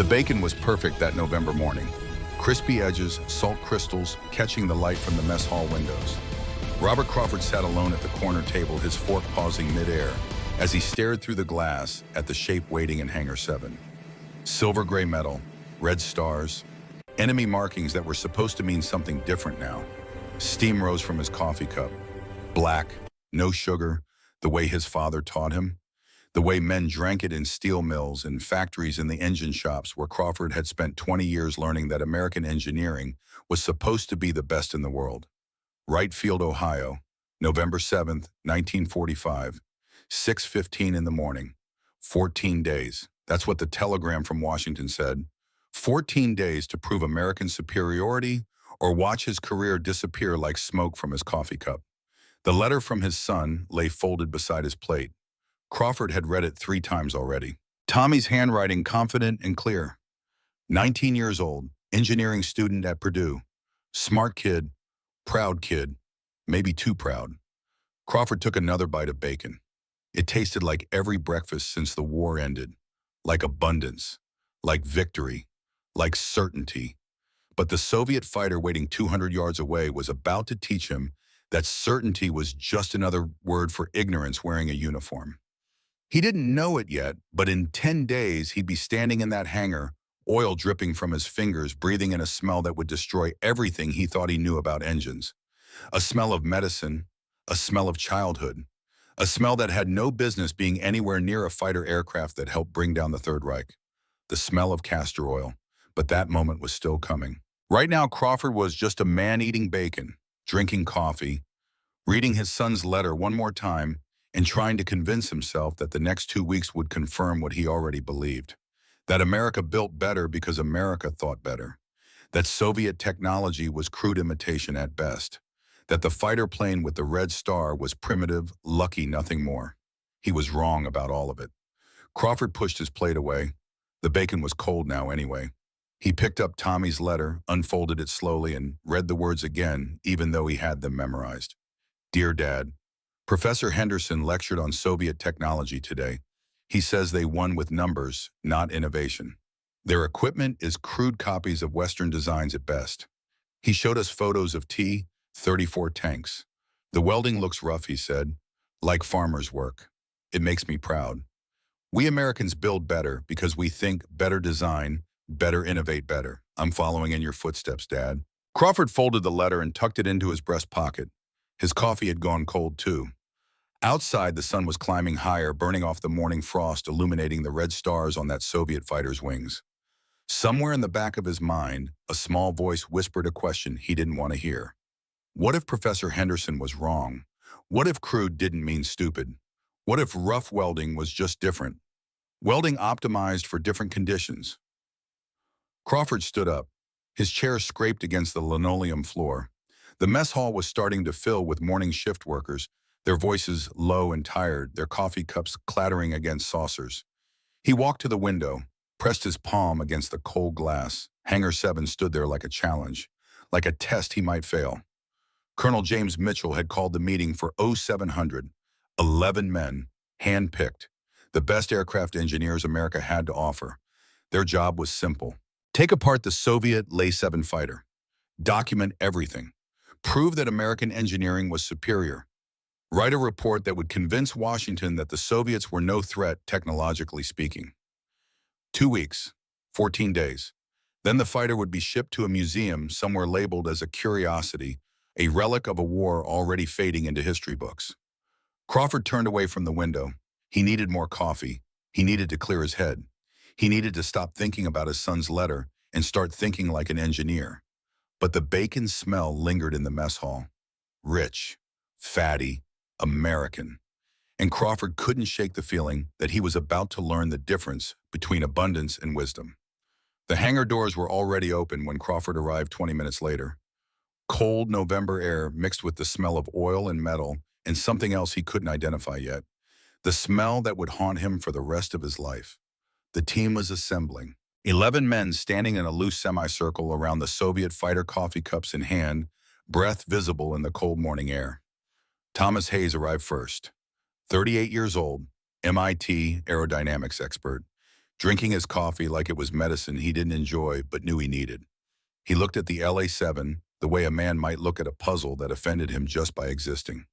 The bacon was perfect that November morning. Crispy edges, salt crystals, catching the light from the mess hall windows. Robert Crawford sat alone at the corner table, his fork pausing midair, as he stared through the glass at the shape waiting in Hangar 7. Silver gray metal, red stars, enemy markings that were supposed to mean something different now. Steam rose from his coffee cup. Black, no sugar, the way his father taught him. The way men drank it in steel mills and factories in the engine shops where Crawford had spent 20 years learning that American engineering was supposed to be the best in the world. Wright Field, Ohio, November 7th, 1945, 6:15 in the morning. 14 days. That's what the telegram from Washington said. 14 days to prove American superiority or watch his career disappear like smoke from his coffee cup. The letter from his son lay folded beside his plate. Crawford had read it 3 times already. Tommy's handwriting confident and clear. 19 years old, engineering student at Purdue. Smart kid, proud kid, maybe too proud. Crawford took another bite of bacon. It tasted like every breakfast since the war ended. Like abundance, like victory, like certainty. But the Soviet fighter waiting 200 yards away was about to teach him that certainty was just another word for ignorance wearing a uniform. He didn't know it yet, but in 10 days he'd be standing in that hangar, oil dripping from his fingers, breathing in a smell that would destroy everything he thought he knew about engines. A smell of medicine, a smell of childhood, a smell that had no business being anywhere near a fighter aircraft that helped bring down the Third Reich. The smell of castor oil, but that moment was still coming. Right now, Crawford was just a man eating bacon, drinking coffee, reading his son's letter one more time, and trying to convince himself that the next 2 weeks would confirm what he already believed. That America built better because America thought better. That Soviet technology was crude imitation at best. That the fighter plane with the red star was primitive, lucky, nothing more. He was wrong about all of it. Crawford pushed his plate away. The bacon was cold now anyway. He picked up Tommy's letter, unfolded it slowly, and read the words again, even though he had them memorized. Dear Dad, Professor Henderson lectured on Soviet technology today. He says they won with numbers, not innovation. Their equipment is crude copies of Western designs at best. He showed us photos of T-34 tanks. The welding looks rough, he said, like farmers' work. It makes me proud. We Americans build better because we think better design, better innovate better. I'm following in your footsteps, Dad. Crawford folded the letter and tucked it into his breast pocket. His coffee had gone cold too. Outside, the sun was climbing higher, burning off the morning frost, illuminating the red stars on that Soviet fighter's wings. Somewhere in the back of his mind, a small voice whispered a question he didn't want to hear. What if Professor Henderson was wrong? What if crude didn't mean stupid? What if rough welding was just different? Welding optimized for different conditions. Crawford stood up. His chair scraped against the linoleum floor. The mess hall was starting to fill with morning shift workers, their voices low and tired, their coffee cups clattering against saucers. He walked to the window, pressed his palm against the cold glass. Hangar 7 stood there like a challenge, like a test he might fail. Colonel James Mitchell had called the meeting for 0700, 11 men, hand-picked, the best aircraft engineers America had to offer. Their job was simple. Take apart the Soviet La-7 fighter. Document everything. Prove that American engineering was superior. Write a report that would convince Washington that the Soviets were no threat, technologically speaking. 2 weeks, 14 days. Then the fighter would be shipped to a museum somewhere labeled as a curiosity, a relic of a war already fading into history books. Crawford turned away from the window. He needed more coffee. He needed to clear his head. He needed to stop thinking about his son's letter and start thinking like an engineer. But the bacon smell lingered in the mess hall. Rich, fatty, American. And Crawford couldn't shake the feeling that he was about to learn the difference between abundance and wisdom. The hangar doors were already open when Crawford arrived 20 minutes later. Cold November air mixed with the smell of oil and metal and something else he couldn't identify yet. The smell that would haunt him for the rest of his life. The team was assembling. 11 men standing in a loose semicircle around the Soviet fighter, coffee cups in hand, breath visible in the cold morning air. Thomas Hayes arrived first. 38 years old, MIT aerodynamics expert. drinking his coffee like it was medicine he didn't enjoy but knew he needed. He looked at the La-7 the way a man might look at a puzzle that offended him just by existing.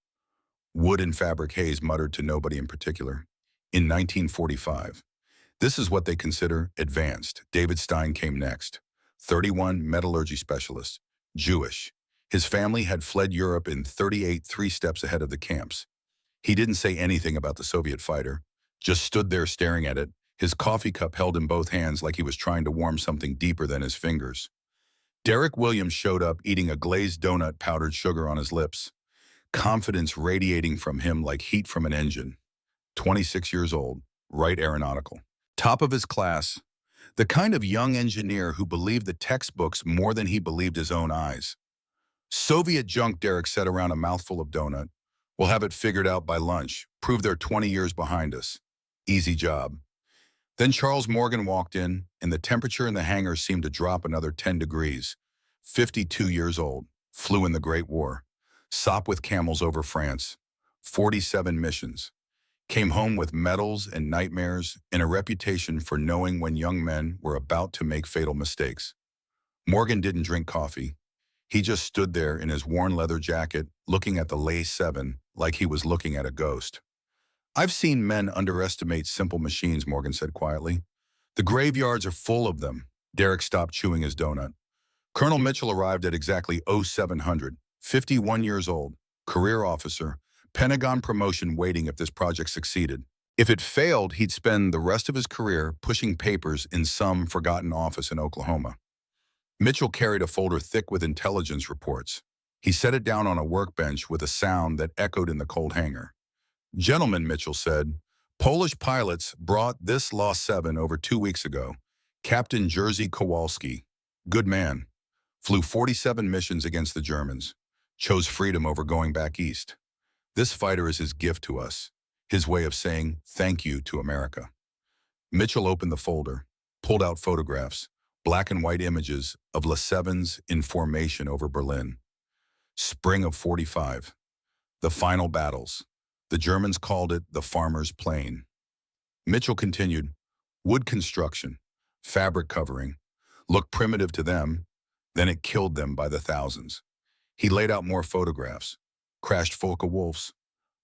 Wood and fabric haze muttered to nobody in particular. In 1945, this is what they consider advanced. David Stein came next. 31, metallurgy specialist. Jewish. His family had fled Europe in 38, 3 steps ahead of the camps. He didn't say anything about the Soviet fighter, just stood there staring at it, his coffee cup held in both hands like he was trying to warm something deeper than his fingers. Derek Williams showed up eating a glazed donut, powdered sugar on his lips, confidence radiating from him like heat from an engine. 26 years old, Wright Aeronautical. Top of his class, the kind of young engineer who believed the textbooks more than he believed his own eyes. Soviet junk, Derek said around a mouthful of donut. We'll have it figured out by lunch, prove they're 20 years behind us. Easy job. Then Charles Morgan walked in, and the temperature in the hangar seemed to drop another 10 degrees. 52 years old, flew in the Great War, sop with camels over France, 47 missions. Came home with medals and nightmares and a reputation for knowing when young men were about to make fatal mistakes. Morgan didn't drink coffee. He just stood there in his worn leather jacket, looking at the La-7 like he was looking at a ghost. I've seen men underestimate simple machines, Morgan said quietly. The graveyards are full of them. Derek stopped chewing his donut. Colonel Mitchell arrived at exactly 0700, 51 years old, career officer, Pentagon promotion waiting if this project succeeded. If it failed, he'd spend the rest of his career pushing papers in some forgotten office in Oklahoma. Mitchell carried a folder thick with intelligence reports. He set it down on a workbench with a sound that echoed in the cold hangar. Gentlemen, Mitchell said, Polish pilots brought this La-7 over 2 weeks ago. Captain Jerzy Kowalski, good man, flew 47 missions against the Germans, chose freedom over going back east. This fighter is his gift to us, his way of saying thank you to America. Mitchell opened the folder, pulled out photographs, black and white images of La-7s in formation over Berlin. Spring of 45. The final battles. The Germans called it the Farmer's Plain. Mitchell continued, wood construction, fabric covering, looked primitive to them, then it killed them by the thousands. He laid out more photographs, crashed Focke-Wulfs,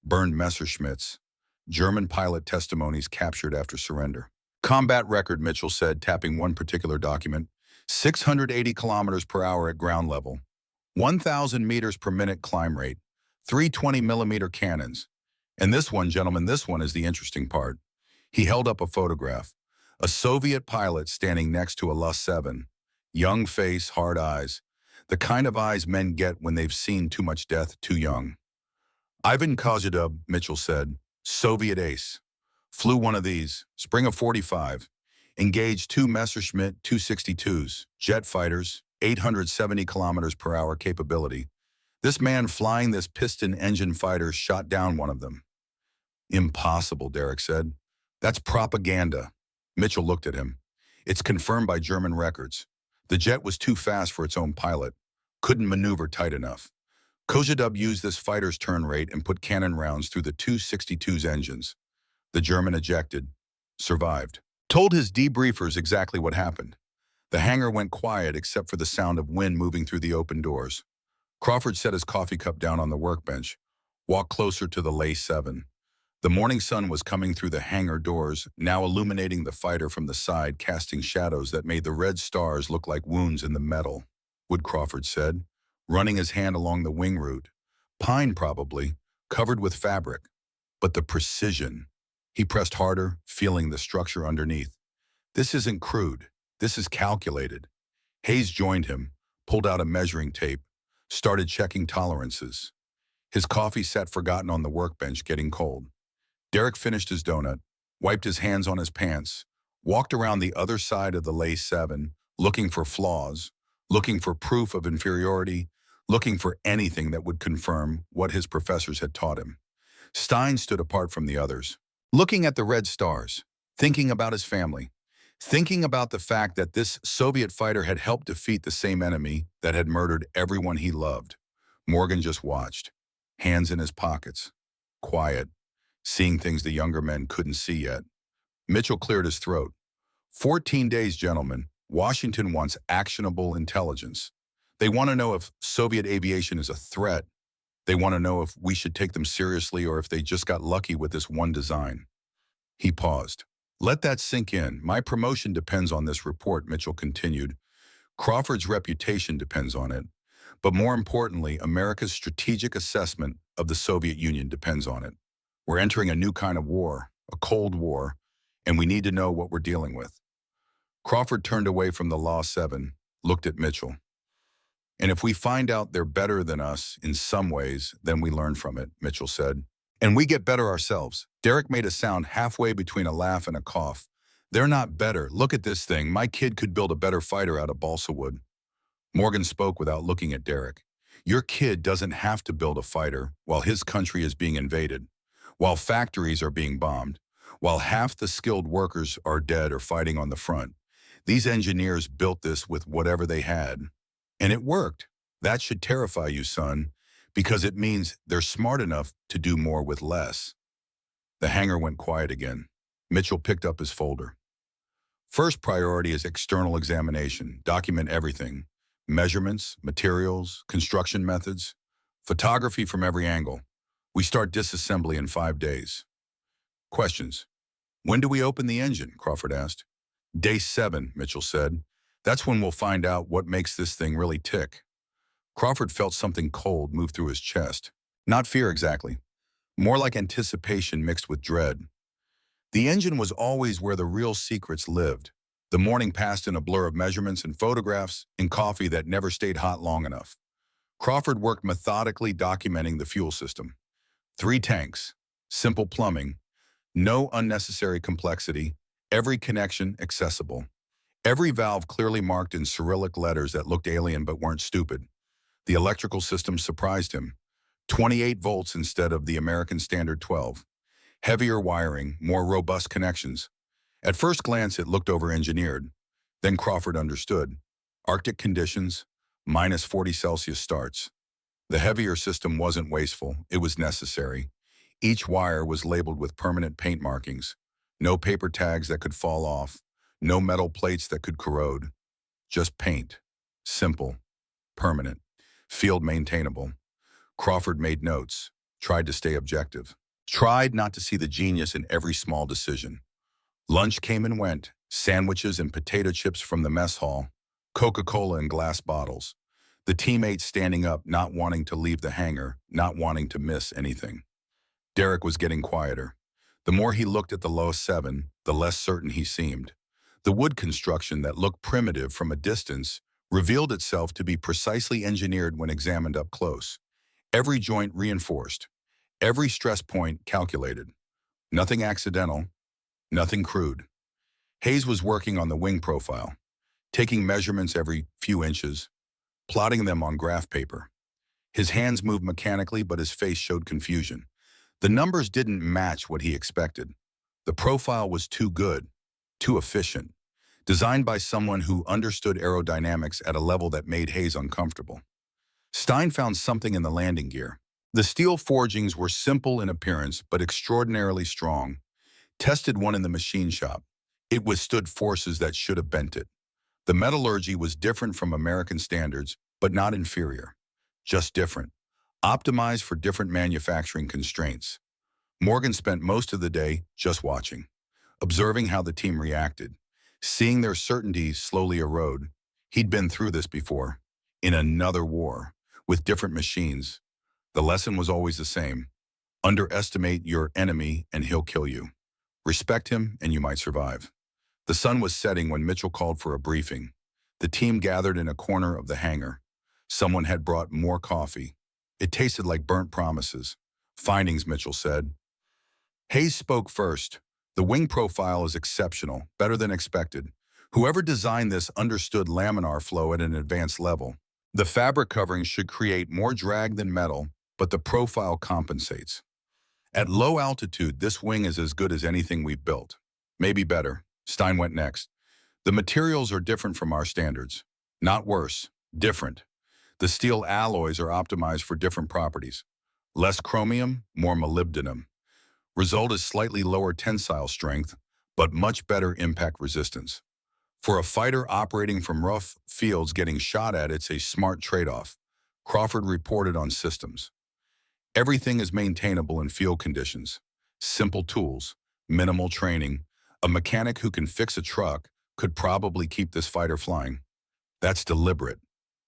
burned Messerschmitts, German pilot testimonies captured after surrender. Combat record, Mitchell said, tapping one particular document, 680 kilometers per hour at ground level, 1,000 meters per minute climb rate, 320 millimeter cannons. And this one, gentlemen, this one is the interesting part. He held up a photograph, a Soviet pilot standing next to a La-7, young face, hard eyes, the kind of eyes men get when they've seen too much death too young. Ivan Kozhedub, Mitchell said, Soviet ace. Flew one of these, spring of 45. Engaged 2 Messerschmitt 262s, jet fighters, 870 kilometers per hour capability. This man flying this piston engine fighter shot down one of them. Impossible, Derek said. That's propaganda. Mitchell looked at him. It's confirmed by German records. The jet was too fast for its own pilot. Couldn't maneuver tight enough. Kozhedub used this fighter's turn rate and put cannon rounds through the 262's engines. The German ejected. Survived. Told his debriefers exactly what happened. The hangar went quiet except for the sound of wind moving through the open doors. Crawford set his coffee cup down on the workbench, walked closer to the La-7. The morning sun was coming through the hangar doors, now illuminating the fighter from the side, casting shadows that made the red stars look like wounds in the metal. Wood, Crawford said, running his hand along the wing root. Pine, probably, covered with fabric. But the precision. He pressed harder, feeling the structure underneath. This isn't crude. This is calculated. Hayes joined him, pulled out a measuring tape, started checking tolerances. His coffee sat forgotten on the workbench, getting cold. Derek finished his donut, wiped his hands on his pants, walked around the other side of the La-7, looking for flaws, looking for proof of inferiority, looking for anything that would confirm what his professors had taught him. Stein stood apart from the others, looking at the red stars, thinking about his family, thinking about the fact that this Soviet fighter had helped defeat the same enemy that had murdered everyone he loved. Morgan just watched, hands in his pockets, quiet, seeing things the younger men couldn't see yet. Mitchell cleared his throat. 14 days, gentlemen. Washington wants actionable intelligence. They want to know if Soviet aviation is a threat. They want to know if we should take them seriously or if they just got lucky with this one design. He paused. Let that sink in. My promotion depends on this report, Mitchell continued. Crawford's reputation depends on it. But more importantly, America's strategic assessment of the Soviet Union depends on it. We're entering a new kind of war, a Cold War, and we need to know what we're dealing with. Crawford turned away from the La-7, looked at Mitchell. And if we find out they're better than us in some ways, then we learn from it, Mitchell said. And we get better ourselves. Derek made a sound halfway between a laugh and a cough. They're not better. Look at this thing. My kid could build a better fighter out of balsa wood. Morgan spoke without looking at Derek. Your kid doesn't have to build a fighter while his country is being invaded, while factories are being bombed, while half the skilled workers are dead or fighting on the front. These engineers built this with whatever they had. And it worked. That should terrify you, son, because it means they're smart enough to do more with less. The hangar went quiet again. Mitchell picked up his folder. First priority is external examination. Document everything. Measurements, materials, construction methods, photography from every angle. We start disassembly in 5 days. Questions. When do we open the engine? Crawford asked. Day 7, Mitchell said. That's when we'll find out what makes this thing really tick. Crawford felt something cold move through his chest. Not fear exactly. More like anticipation mixed with dread. The engine was always where the real secrets lived. The morning passed in a blur of measurements and photographs and coffee that never stayed hot long enough. Crawford worked methodically documenting the fuel system. 3 tanks, simple plumbing, no unnecessary complexity, every connection accessible. Every valve clearly marked in Cyrillic letters that looked alien but weren't stupid. The electrical system surprised him. 28 volts instead of the American standard 12. Heavier wiring, more robust connections. At first glance, it looked over-engineered. Then Crawford understood. Arctic conditions, minus 40 Celsius starts. The heavier system wasn't wasteful, it was necessary. Each wire was labeled with permanent paint markings. No paper tags that could fall off. No metal plates that could corrode. Just paint. Simple. Permanent. Field maintainable. Crawford made notes. Tried to stay objective. Tried not to see the genius in every small decision. Lunch came and went. Sandwiches and potato chips from the mess hall. Coca-Cola in glass bottles. The teammates standing up, not wanting to leave the hangar, not wanting to miss anything. Derek was getting quieter. The more he looked at the La-7, the less certain he seemed. The wood construction that looked primitive from a distance revealed itself to be precisely engineered when examined up close. Every joint reinforced, every stress point calculated. Nothing accidental, nothing crude. Hayes was working on the wing profile, taking measurements every few inches, plotting them on graph paper. His hands moved mechanically, but his face showed confusion. The numbers didn't match what he expected. The profile was too good, too efficient, designed by someone who understood aerodynamics at a level that made Hayes uncomfortable. Stein found something in the landing gear. The steel forgings were simple in appearance but extraordinarily strong. Tested one in the machine shop. It withstood forces that should have bent it. The metallurgy was different from American standards, but not inferior. Just different. Optimized for different manufacturing constraints. Morgan spent most of the day just watching, observing how the team reacted, seeing their certainties slowly erode. He'd been through this before, in another war, with different machines. The lesson was always the same. Underestimate your enemy and he'll kill you. Respect him and you might survive. The sun was setting when Mitchell called for a briefing. The team gathered in a corner of the hangar. Someone had brought more coffee. It tasted like burnt promises. Findings, Mitchell said. Hayes spoke first. The wing profile is exceptional, better than expected. Whoever designed this understood laminar flow at an advanced level. The fabric covering should create more drag than metal, but the profile compensates. At low altitude, this wing is as good as anything we've built. Maybe better. Stein went next. The materials are different from our standards. Not worse, different. The steel alloys are optimized for different properties. Less chromium, more molybdenum. Result is slightly lower tensile strength, but much better impact resistance. For a fighter operating from rough fields, getting shot at, it's a smart trade-off. Crawford reported on systems. Everything is maintainable in field conditions. Simple tools, minimal training. A mechanic who can fix a truck could probably keep this fighter flying. That's deliberate.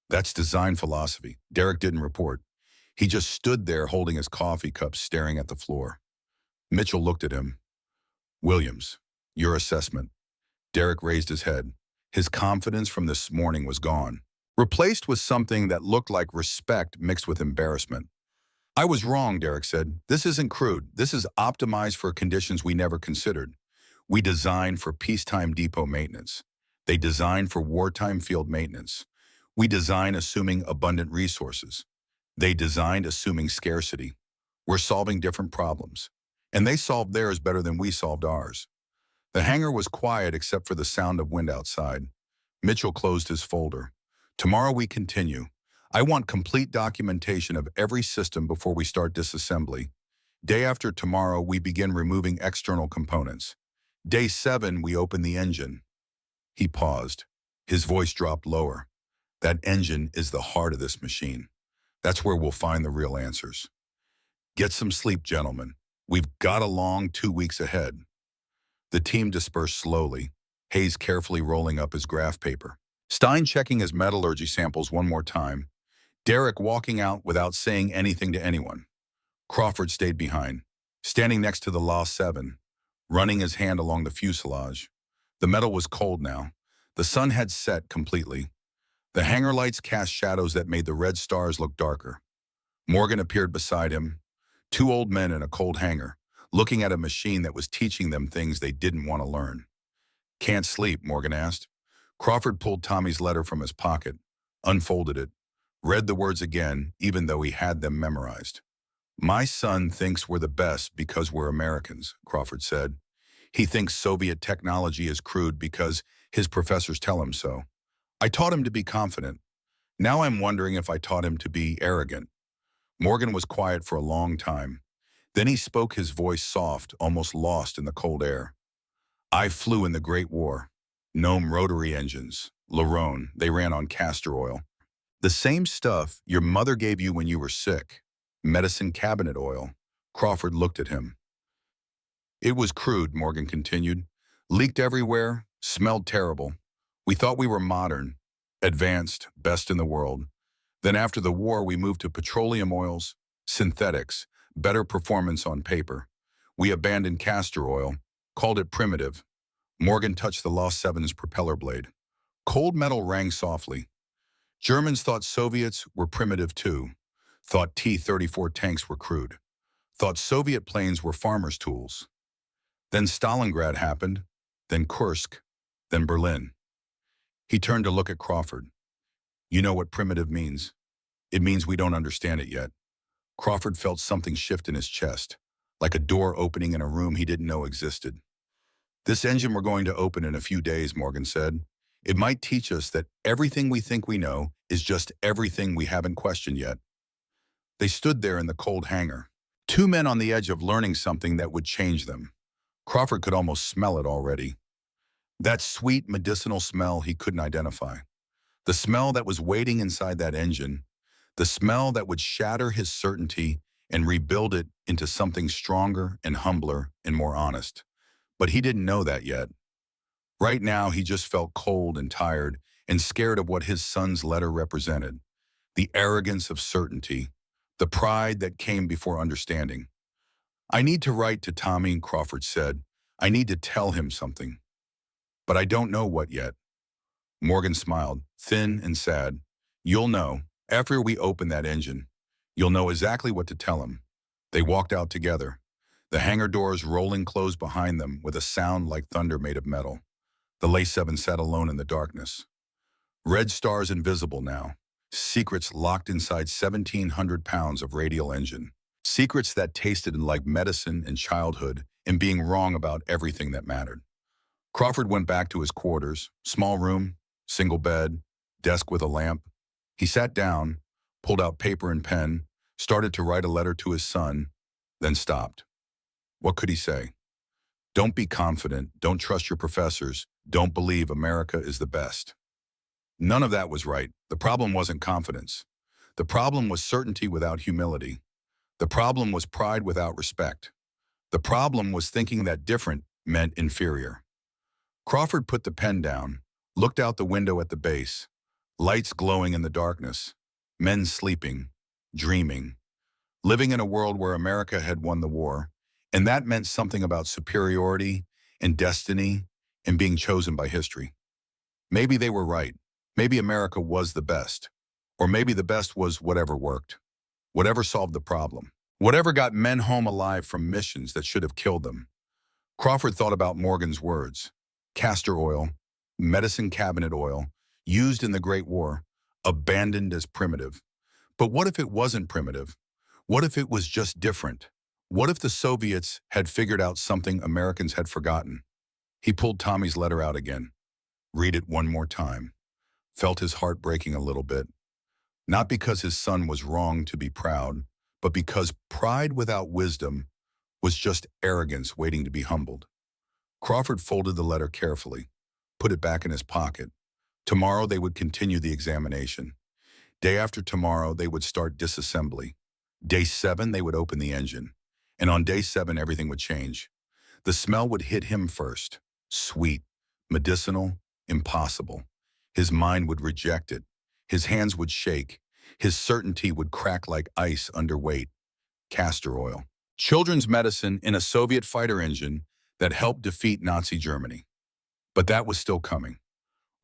That's design philosophy. Derek didn't report. He just stood there holding his coffee cup, staring at the floor. Mitchell looked at him. Williams, your assessment. Derek raised his head. His confidence from this morning was gone, replaced with something that looked like respect mixed with embarrassment. I was wrong, Derek said. This isn't crude. This is optimized for conditions we never considered. We designed for peacetime depot maintenance. They designed for wartime field maintenance. We design assuming abundant resources. They designed assuming scarcity. We're solving different problems. And they solved theirs better than we solved ours. The hangar was quiet except for the sound of wind outside. Mitchell closed his folder. Tomorrow we continue. I want complete documentation of every system before we start disassembly. Day after tomorrow, we begin removing external components. Day 7, we open the engine. He paused. His voice dropped lower. That engine is the heart of this machine. That's where we'll find the real answers. Get some sleep, gentlemen. We've got a long 2 weeks ahead. The team dispersed slowly, Hayes carefully rolling up his graph paper. Stein checking his metallurgy samples one more time. Derek walking out without saying anything to anyone. Crawford stayed behind, standing next to the La-7, running his hand along the fuselage. The metal was cold now. The sun had set completely. The hangar lights cast shadows that made the red stars look darker. Morgan appeared beside him. Two old men in a cold hangar, looking at a machine that was teaching them things they didn't want to learn. Can't sleep, Morgan asked. Crawford pulled Tommy's letter from his pocket, unfolded it, read the words again, even though he had them memorized. My son thinks we're the best because we're Americans, Crawford said. He thinks Soviet technology is crude because his professors tell him so. I taught him to be confident. Now I'm wondering if I taught him to be arrogant. Morgan was quiet for a long time. Then he spoke, his voice soft, almost lost in the cold air. I flew in the Great War. Gnome rotary engines. Larone, they ran on castor oil. The same stuff your mother gave you when you were sick. Medicine cabinet oil. Crawford looked at him. It was crude, Morgan continued. Leaked everywhere, smelled terrible. We thought we were modern, advanced, best in the world. Then after the war, we moved to petroleum oils, synthetics, better performance on paper. We abandoned castor oil, called it primitive. Morgan touched the La-7's propeller blade. Cold metal rang softly. Germans thought Soviets were primitive too. Thought T-34 tanks were crude. Thought Soviet planes were farmers' tools. Then Stalingrad happened, then Kursk, then Berlin. He turned to look at Crawford. You know what primitive means? It means we don't understand it yet. Crawford felt something shift in his chest, like a door opening in a room he didn't know existed. This engine we're going to open in a few days, Morgan said. It might teach us that everything we think we know is just everything we haven't questioned yet. They stood there in the cold hangar, two men on the edge of learning something that would change them. Crawford could almost smell it already. That sweet medicinal smell he couldn't identify. The smell that was waiting inside that engine. The smell that would shatter his certainty and rebuild it into something stronger and humbler and more honest. But he didn't know that yet. Right now, he just felt cold and tired and scared of what his son's letter represented. The arrogance of certainty, the pride that came before understanding. I need to write to Tommy, Crawford said. I need to tell him something. But I don't know what yet. Morgan smiled, thin and sad. You'll know. After we open that engine, you'll know exactly what to tell him. They walked out together, the hangar doors rolling closed behind them with a sound like thunder made of metal. The La-7 sat alone in the darkness. Red stars invisible now. Secrets locked inside 1,700 pounds of radial engine. Secrets that tasted like medicine and childhood and being wrong about everything that mattered. Crawford went back to his quarters, small room, single bed, desk with a lamp. He sat down, pulled out paper and pen, started to write a letter to his son, then stopped. What could he say? Don't be confident. Don't trust your professors. Don't believe America is the best. None of that was right. The problem wasn't confidence. The problem was certainty without humility. The problem was pride without respect. The problem was thinking that different meant inferior. Crawford put the pen down, looked out the window at the base, lights glowing in the darkness, men sleeping, dreaming, living in a world where America had won the war, and that meant something about superiority and destiny and being chosen by history. Maybe they were right. Maybe America was the best. Or maybe the best was whatever worked, whatever solved the problem, whatever got men home alive from missions that should have killed them. Crawford thought about Morgan's words. Castor oil, medicine cabinet oil, used in the Great War, abandoned as primitive. But what if it wasn't primitive? What if it was just different? What if the Soviets had figured out something Americans had forgotten? He pulled Tommy's letter out again. Read it one more time. Felt his heart breaking a little bit. Not because his son was wrong to be proud, but because pride without wisdom was just arrogance waiting to be humbled. Crawford folded the letter carefully, put it back in his pocket. Tomorrow they would continue the examination. Day after tomorrow they would start disassembly. Day 7 they would open the engine. And on day 7 everything would change. The smell would hit him first. Sweet, medicinal, impossible. His mind would reject it. His hands would shake. His certainty would crack like ice under weight. Castor oil. Children's medicine in a Soviet fighter engine that helped defeat Nazi Germany. But that was still coming.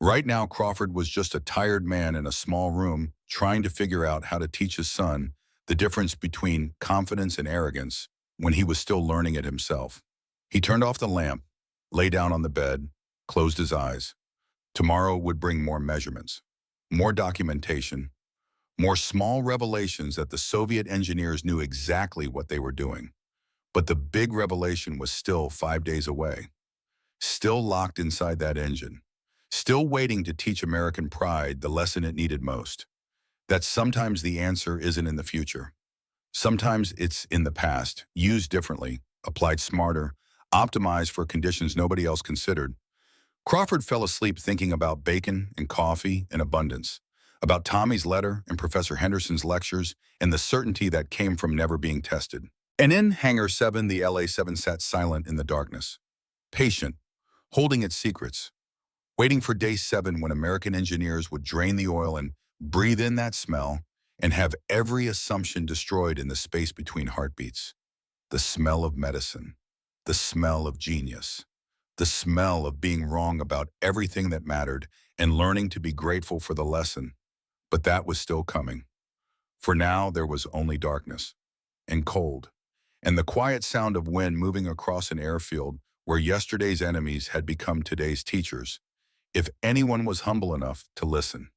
Right now, Crawford was just a tired man in a small room trying to figure out how to teach his son the difference between confidence and arrogance when he was still learning it himself. He turned off the lamp, lay down on the bed, closed his eyes. Tomorrow would bring more measurements, more documentation, more small revelations that the Soviet engineers knew exactly what they were doing. But the big revelation was still 5 days away, still locked inside that engine, still waiting to teach American pride the lesson it needed most, that sometimes the answer isn't in the future. Sometimes it's in the past, used differently, applied smarter, optimized for conditions nobody else considered. Crawford fell asleep thinking about bacon and coffee and abundance, about Tommy's letter and Professor Henderson's lectures and the certainty that came from never being tested. And in Hangar 7, the La-7 sat silent in the darkness, patient, holding its secrets, waiting for day 7 when American engineers would drain the oil and breathe in that smell and have every assumption destroyed in the space between heartbeats. The smell of medicine, the smell of genius, the smell of being wrong about everything that mattered and learning to be grateful for the lesson. But that was still coming. For now, there was only darkness and cold and the quiet sound of wind moving across an airfield where yesterday's enemies had become today's teachers, if anyone was humble enough to listen.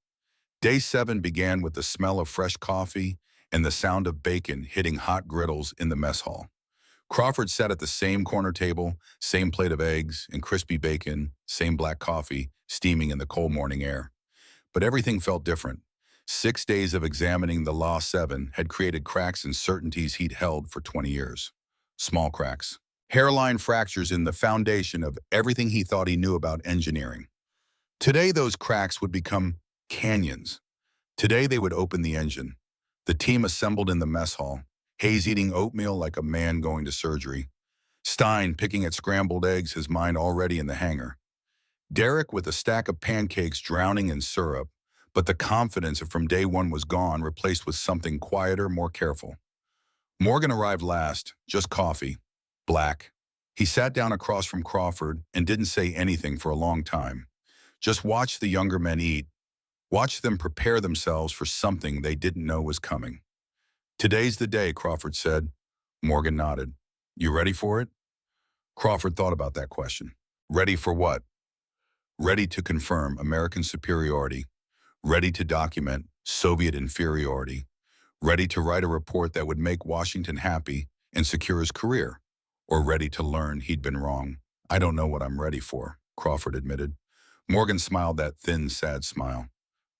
Day 7 began with the smell of fresh coffee and the sound of bacon hitting hot griddles in the mess hall. Crawford sat at the same corner table, same plate of eggs and crispy bacon, same black coffee, steaming in the cold morning air. But everything felt different. 6 days of examining the La-7 had created cracks and certainties he'd held for 20 years. Small cracks. Hairline fractures in the foundation of everything he thought he knew about engineering. Today, those cracks would become canyons. Today, they would open the engine. The team assembled in the mess hall, Hayes eating oatmeal like a man going to surgery, Stein picking at scrambled eggs, his mind already in the hangar, Derek with a stack of pancakes drowning in syrup, but the confidence from day 1 was gone, replaced with something quieter, more careful. Morgan arrived last, just coffee, black. He sat down across from Crawford and didn't say anything for a long time. Just watched the younger men eat, watched them prepare themselves for something they didn't know was coming. Today's the day, Crawford said. Morgan nodded. You ready for it? Crawford thought about that question. Ready for what? Ready to confirm American superiority, ready to document Soviet inferiority, ready to write a report that would make Washington happy and secure his career, or ready to learn he'd been wrong. I don't know what I'm ready for, Crawford admitted. Morgan smiled that thin, sad smile.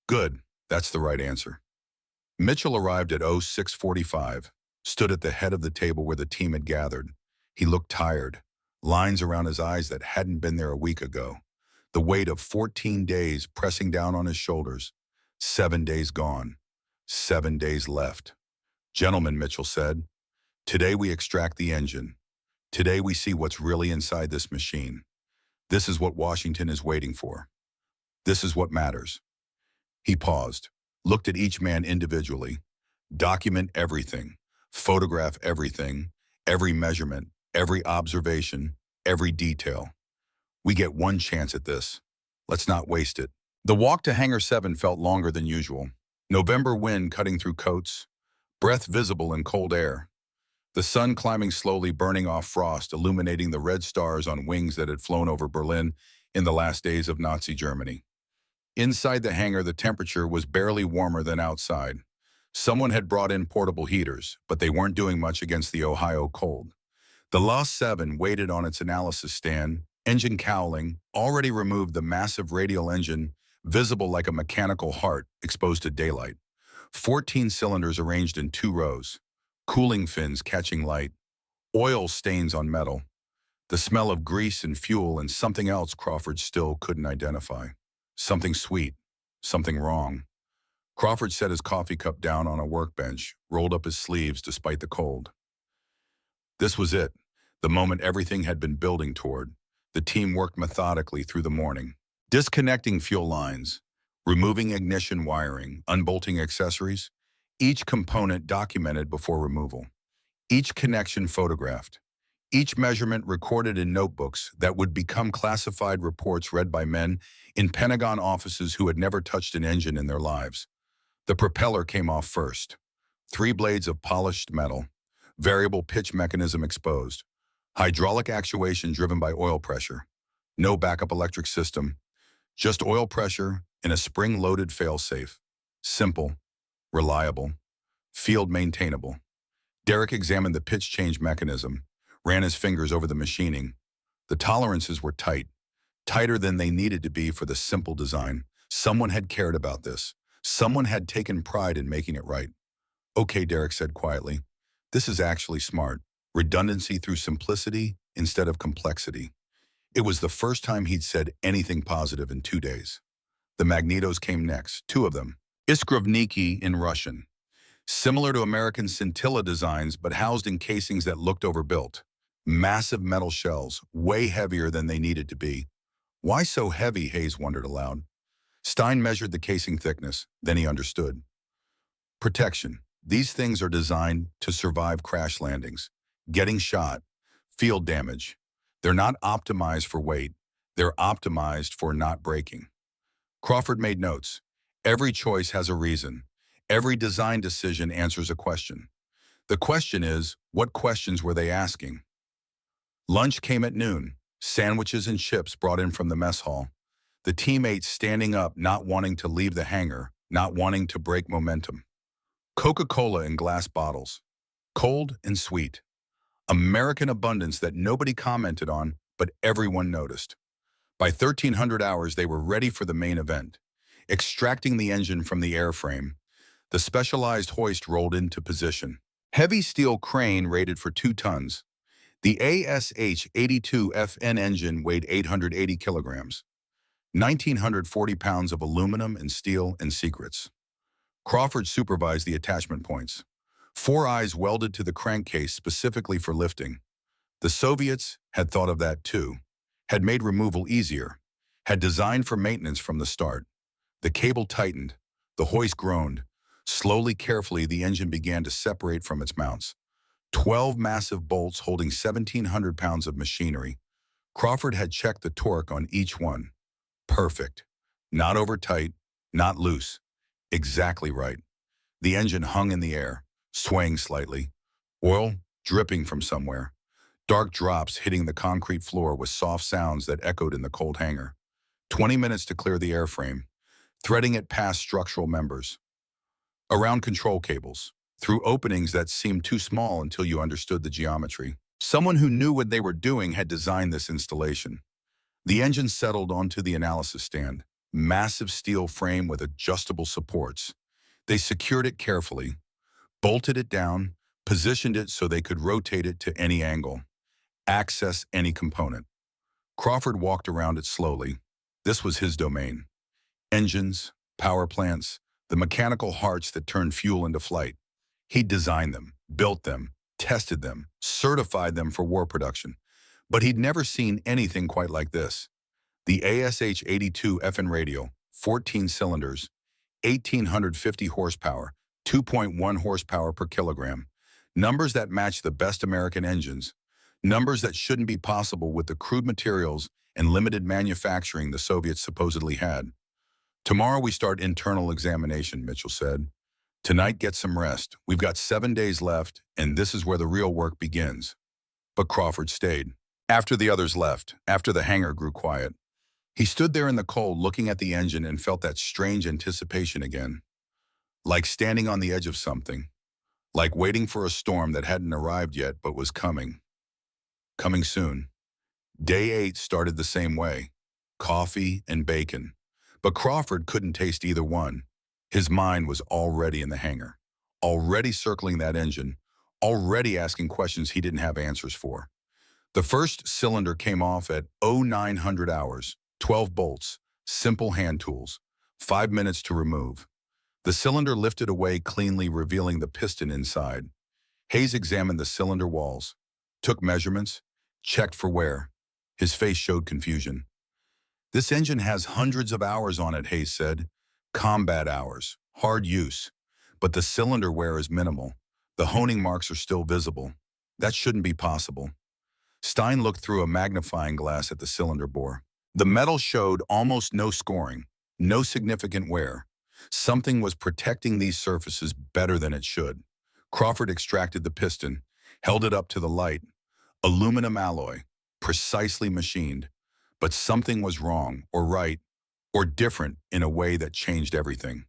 Good, that's the right answer. Mitchell arrived at 06:45, stood at the head of the table where the team had gathered. He looked tired, lines around his eyes that hadn't been there a week ago. The weight of 14 days pressing down on his shoulders. 7 days gone. 7 days left. "Gentlemen," Mitchell said, "today we extract the engine. Today we see what's really inside this machine. This is what Washington is waiting for. This is what matters." He paused, looked at each man individually. "Document everything. Photograph everything. Every measurement, every observation, every detail. We get one chance at this. Let's not waste it." The walk to Hangar 7 felt longer than usual. November wind cutting through coats, breath visible in cold air. The sun climbing slowly, burning off frost, illuminating the red stars on wings that had flown over Berlin in the last days of Nazi Germany. Inside the hangar, the temperature was barely warmer than outside. Someone had brought in portable heaters, but they weren't doing much against the Ohio cold. The La-7 waited on its analysis stand, engine cowling, already removed the massive radial engine, visible like a mechanical heart exposed to daylight. 14 cylinders arranged in 2 rows, cooling fins catching light, oil stains on metal, the smell of grease and fuel, and something else Crawford still couldn't identify. Something sweet, something wrong. Crawford set his coffee cup down on a workbench, rolled up his sleeves despite the cold. This was it, the moment everything had been building toward. The team worked methodically through the morning, disconnecting fuel lines, removing ignition wiring, unbolting accessories, each component documented before removal, each connection photographed, each measurement recorded in notebooks that would become classified reports read by men in Pentagon offices who had never touched an engine in their lives. The propeller came off first. 3 blades of polished metal, variable pitch mechanism exposed, hydraulic actuation driven by oil pressure, no backup electric system, just oil pressure in a spring-loaded failsafe. Simple, reliable, field maintainable. Derek examined the pitch change mechanism, ran his fingers over the machining. The tolerances were tight, tighter than they needed to be for the simple design. Someone had cared about this. Someone had taken pride in making it right. "Okay," Derek said quietly. "This is actually smart. Redundancy through simplicity instead of complexity." It was the first time he'd said anything positive in 2 days. The magnetos came next, 2 of them. Iskrovniki in Russian. Similar to American scintilla designs, but housed in casings that looked overbuilt. Massive metal shells, way heavier than they needed to be. Why so heavy, Hayes wondered aloud. Stein measured the casing thickness, then he understood. Protection. These things are designed to survive crash landings, getting shot, field damage. They're not optimized for weight. They're optimized for not breaking. Crawford made notes. Every choice has a reason. Every design decision answers a question. The question is, what questions were they asking? Lunch came at noon, sandwiches and chips brought in from the mess hall. The teammates standing up, not wanting to leave the hangar, not wanting to break momentum. Coca-Cola in glass bottles, cold and sweet. American abundance that nobody commented on, but everyone noticed. By 1300 hours, they were ready for the main event. Extracting the engine from the airframe, the specialized hoist rolled into position. Heavy steel crane rated for 2 tons. The ASH-82FN engine weighed 880 kilograms. 1,940 pounds of aluminum and steel and secrets. Crawford supervised the attachment points. 4 eyes welded to the crankcase specifically for lifting. The Soviets had thought of that too, had made removal easier, had designed for maintenance from the start. The cable tightened, the hoist groaned. Slowly, carefully, the engine began to separate from its mounts. 12 massive bolts holding 1,700 pounds of machinery. Crawford had checked the torque on each one. Perfect. Not over tight, not loose. Exactly right. The engine hung in the air, swaying slightly. Oil dripping from somewhere. Dark drops hitting the concrete floor with soft sounds that echoed in the cold hangar. 20 minutes to clear the airframe, threading it past structural members. Around control cables, through openings that seemed too small until you understood the geometry. Someone who knew what they were doing had designed this installation. The engine settled onto the analysis stand, massive steel frame with adjustable supports. They secured it carefully, bolted it down, positioned it so they could rotate it to any angle. Access any component. Crawford walked around it slowly. This was his domain. Engines, power plants, the mechanical hearts that turned fuel into flight. He'd designed them, built them, tested them, certified them for war production. But he'd never seen anything quite like this. The ASH-82 FN radial, 14 cylinders, 1,850 horsepower, 2.1 horsepower per kilogram. Numbers that match the best American engines. Numbers that shouldn't be possible with the crude materials and limited manufacturing the Soviets supposedly had. Tomorrow we start internal examination, Mitchell said. Tonight get some rest. We've got 7 days left, and this is where the real work begins. But Crawford stayed. After the others left, after the hangar grew quiet, he stood there in the cold looking at the engine and felt that strange anticipation again. Like standing on the edge of something. Like waiting for a storm that hadn't arrived yet but was coming. Coming soon. Day 8 started the same way. Coffee and bacon. But Crawford couldn't taste either one. His mind was already in the hangar. Already circling that engine. Already asking questions he didn't have answers for. The first cylinder came off at 0900 hours. 12 bolts, simple hand tools, 5 minutes to remove. The cylinder lifted away cleanly, revealing the piston inside. Hayes examined the cylinder walls, took measurements, checked for wear. His face showed confusion. This engine has hundreds of hours on it, Hayes said. Combat hours, hard use. But the cylinder wear is minimal. The honing marks are still visible. That shouldn't be possible. Stein looked through a magnifying glass at the cylinder bore. The metal showed almost no scoring, no significant wear. Something was protecting these surfaces better than it should. Crawford extracted the piston, held it up to the light. Aluminum alloy, precisely machined. But something was wrong, or right, or different in a way that changed everything.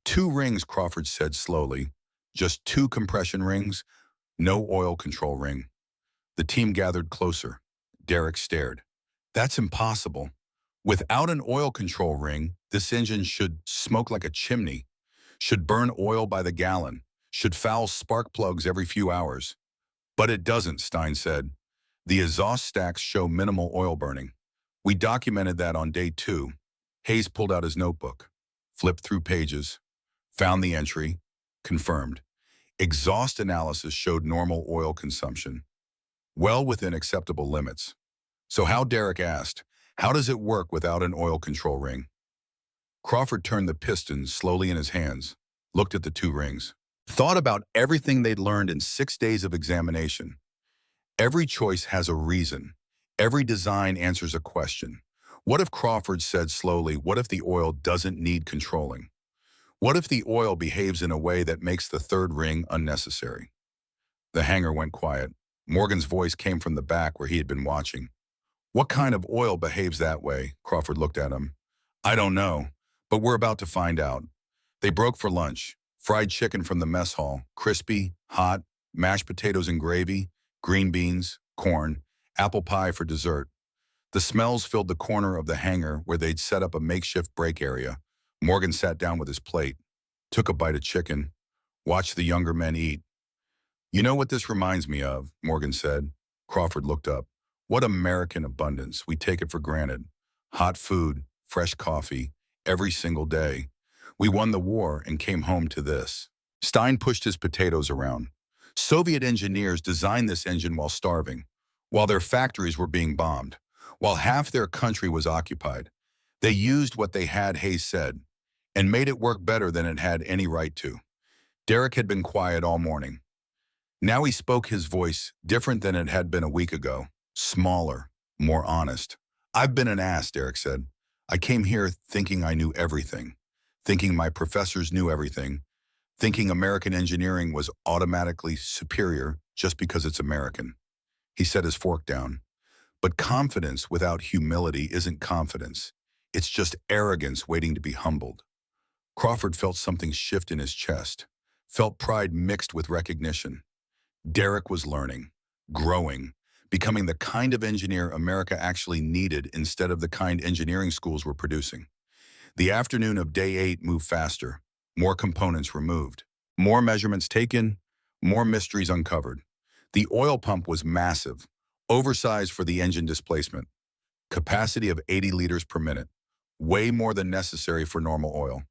2 rings, Crawford said slowly. Just 2 compression rings, no oil control ring. The team gathered closer. Derek stared. That's impossible. Without an oil control ring, this engine should smoke like a chimney, should burn oil by the gallon, should foul spark plugs every few hours. But it doesn't, Stein said. The exhaust stacks show minimal oil burning. We documented that on day 2. Hayes pulled out his notebook, flipped through pages, found the entry, confirmed. Exhaust analysis showed normal oil consumption, well within acceptable limits. So how, Derek asked, how does it work without an oil control ring? Crawford turned the piston slowly in his hands, looked at the 2 rings, thought about everything they'd learned in 6 days of examination. Every choice has a reason. Every design answers a question. What if, Crawford said slowly, what if the oil doesn't need controlling? What if the oil behaves in a way that makes the 3rd ring unnecessary? The hangar went quiet. Morgan's voice came from the back where he had been watching. What kind of oil behaves that way? Crawford looked at him. I don't know, but we're about to find out. They broke for lunch. Fried chicken from the mess hall, crispy, hot, mashed potatoes and gravy, green beans, corn, apple pie for dessert. The smells filled the corner of the hangar where they'd set up a makeshift break area. Morgan sat down with his plate, took a bite of chicken, watched the younger men eat. You know what this reminds me of, Morgan said. Crawford looked up. What American abundance. We take it for granted. Hot food, fresh coffee, every single day. We won the war and came home to this. Stein pushed his potatoes around. Soviet engineers designed this engine while starving, while their factories were being bombed, while half their country was occupied. They used what they had, Hayes said, and made it work better than it had any right to. Derek had been quiet all morning. Now he spoke, his voice different than it had been a week ago. Smaller, more honest. I've been an ass, Derek said. I came here thinking I knew everything, thinking my professors knew everything, thinking American engineering was automatically superior just because it's American. He set his fork down. But confidence without humility isn't confidence. It's just arrogance waiting to be humbled. Crawford felt something shift in his chest, felt pride mixed with recognition. Derek was learning, growing, becoming the kind of engineer America actually needed instead of the kind engineering schools were producing. The afternoon of day 8 moved faster, more components removed, more measurements taken, more mysteries uncovered. The oil pump was massive, Oversize for the engine displacement. Capacity of 80 liters per minute. Way more than necessary for normal oil.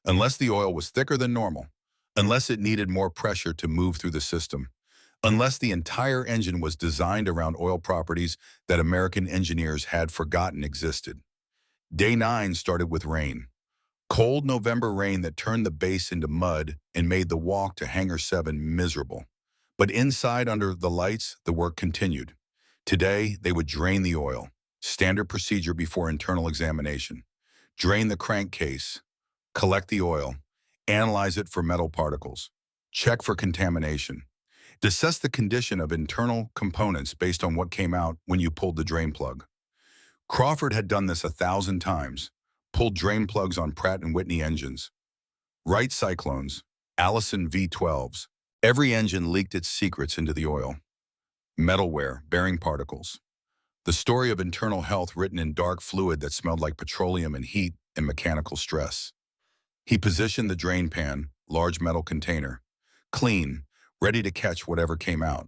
Unless the oil was thicker than normal. Unless it needed more pressure to move through the system. Unless the entire engine was designed around oil properties that American engineers had forgotten existed. Day 9 started with rain. Cold November rain that turned the base into mud and made the walk to Hangar 7 miserable. But inside under the lights, the work continued. Today, they would drain the oil. Standard procedure before internal examination. Drain the crankcase. Collect the oil. Analyze it for metal particles. Check for contamination. Assess the condition of internal components based on what came out when you pulled the drain plug. Crawford had done this 1,000 times, pulled drain plugs on Pratt & Whitney engines. Wright Cyclones, Allison V12s. Every engine leaked its secrets into the oil. Metalware, bearing particles. The story of internal health written in dark fluid that smelled like petroleum and heat and mechanical stress. He positioned the drain pan, large metal container, clean, ready to catch whatever came out.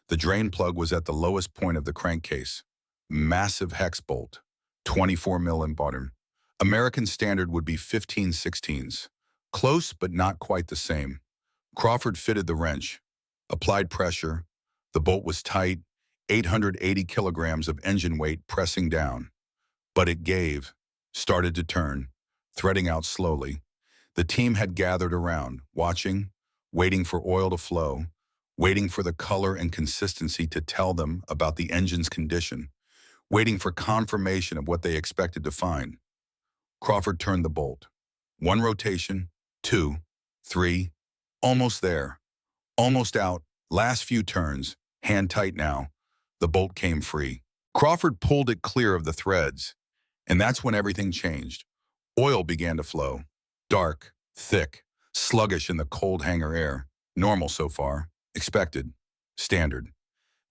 The drain plug was at the lowest point of the crankcase. Massive hex bolt, 24 mil in bottom. American standard would be 15/16. Close, but not quite the same. Crawford fitted the wrench, applied pressure. The bolt was tight, 880 kilograms of engine weight pressing down. But it gave, started to turn, threading out slowly. The team had gathered around, watching, waiting for oil to flow, waiting for the color and consistency to tell them about the engine's condition, waiting for confirmation of what they expected to find. Crawford turned the bolt. 1 rotation, 2, 3, almost there, almost out, last few turns, hand tight now. The bolt came free. Crawford pulled it clear of the threads, and that's when everything changed. Oil began to flow, dark, thick, sluggish in the cold hangar air. Normal so far, expected, standard.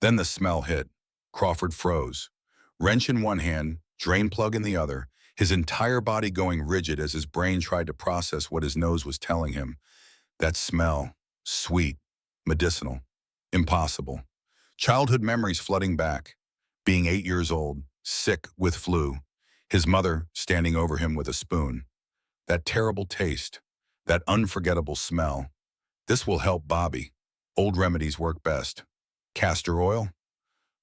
Then the smell hit. Crawford froze. Wrench in one hand, drain plug in the other, his entire body going rigid as his brain tried to process what his nose was telling him. That smell, sweet, medicinal, impossible. Childhood memories flooding back. Being 8 years old, sick with flu. His mother standing over him with a spoon. That terrible taste, that unforgettable smell. This will help Bobby. Old remedies work best. Castor oil?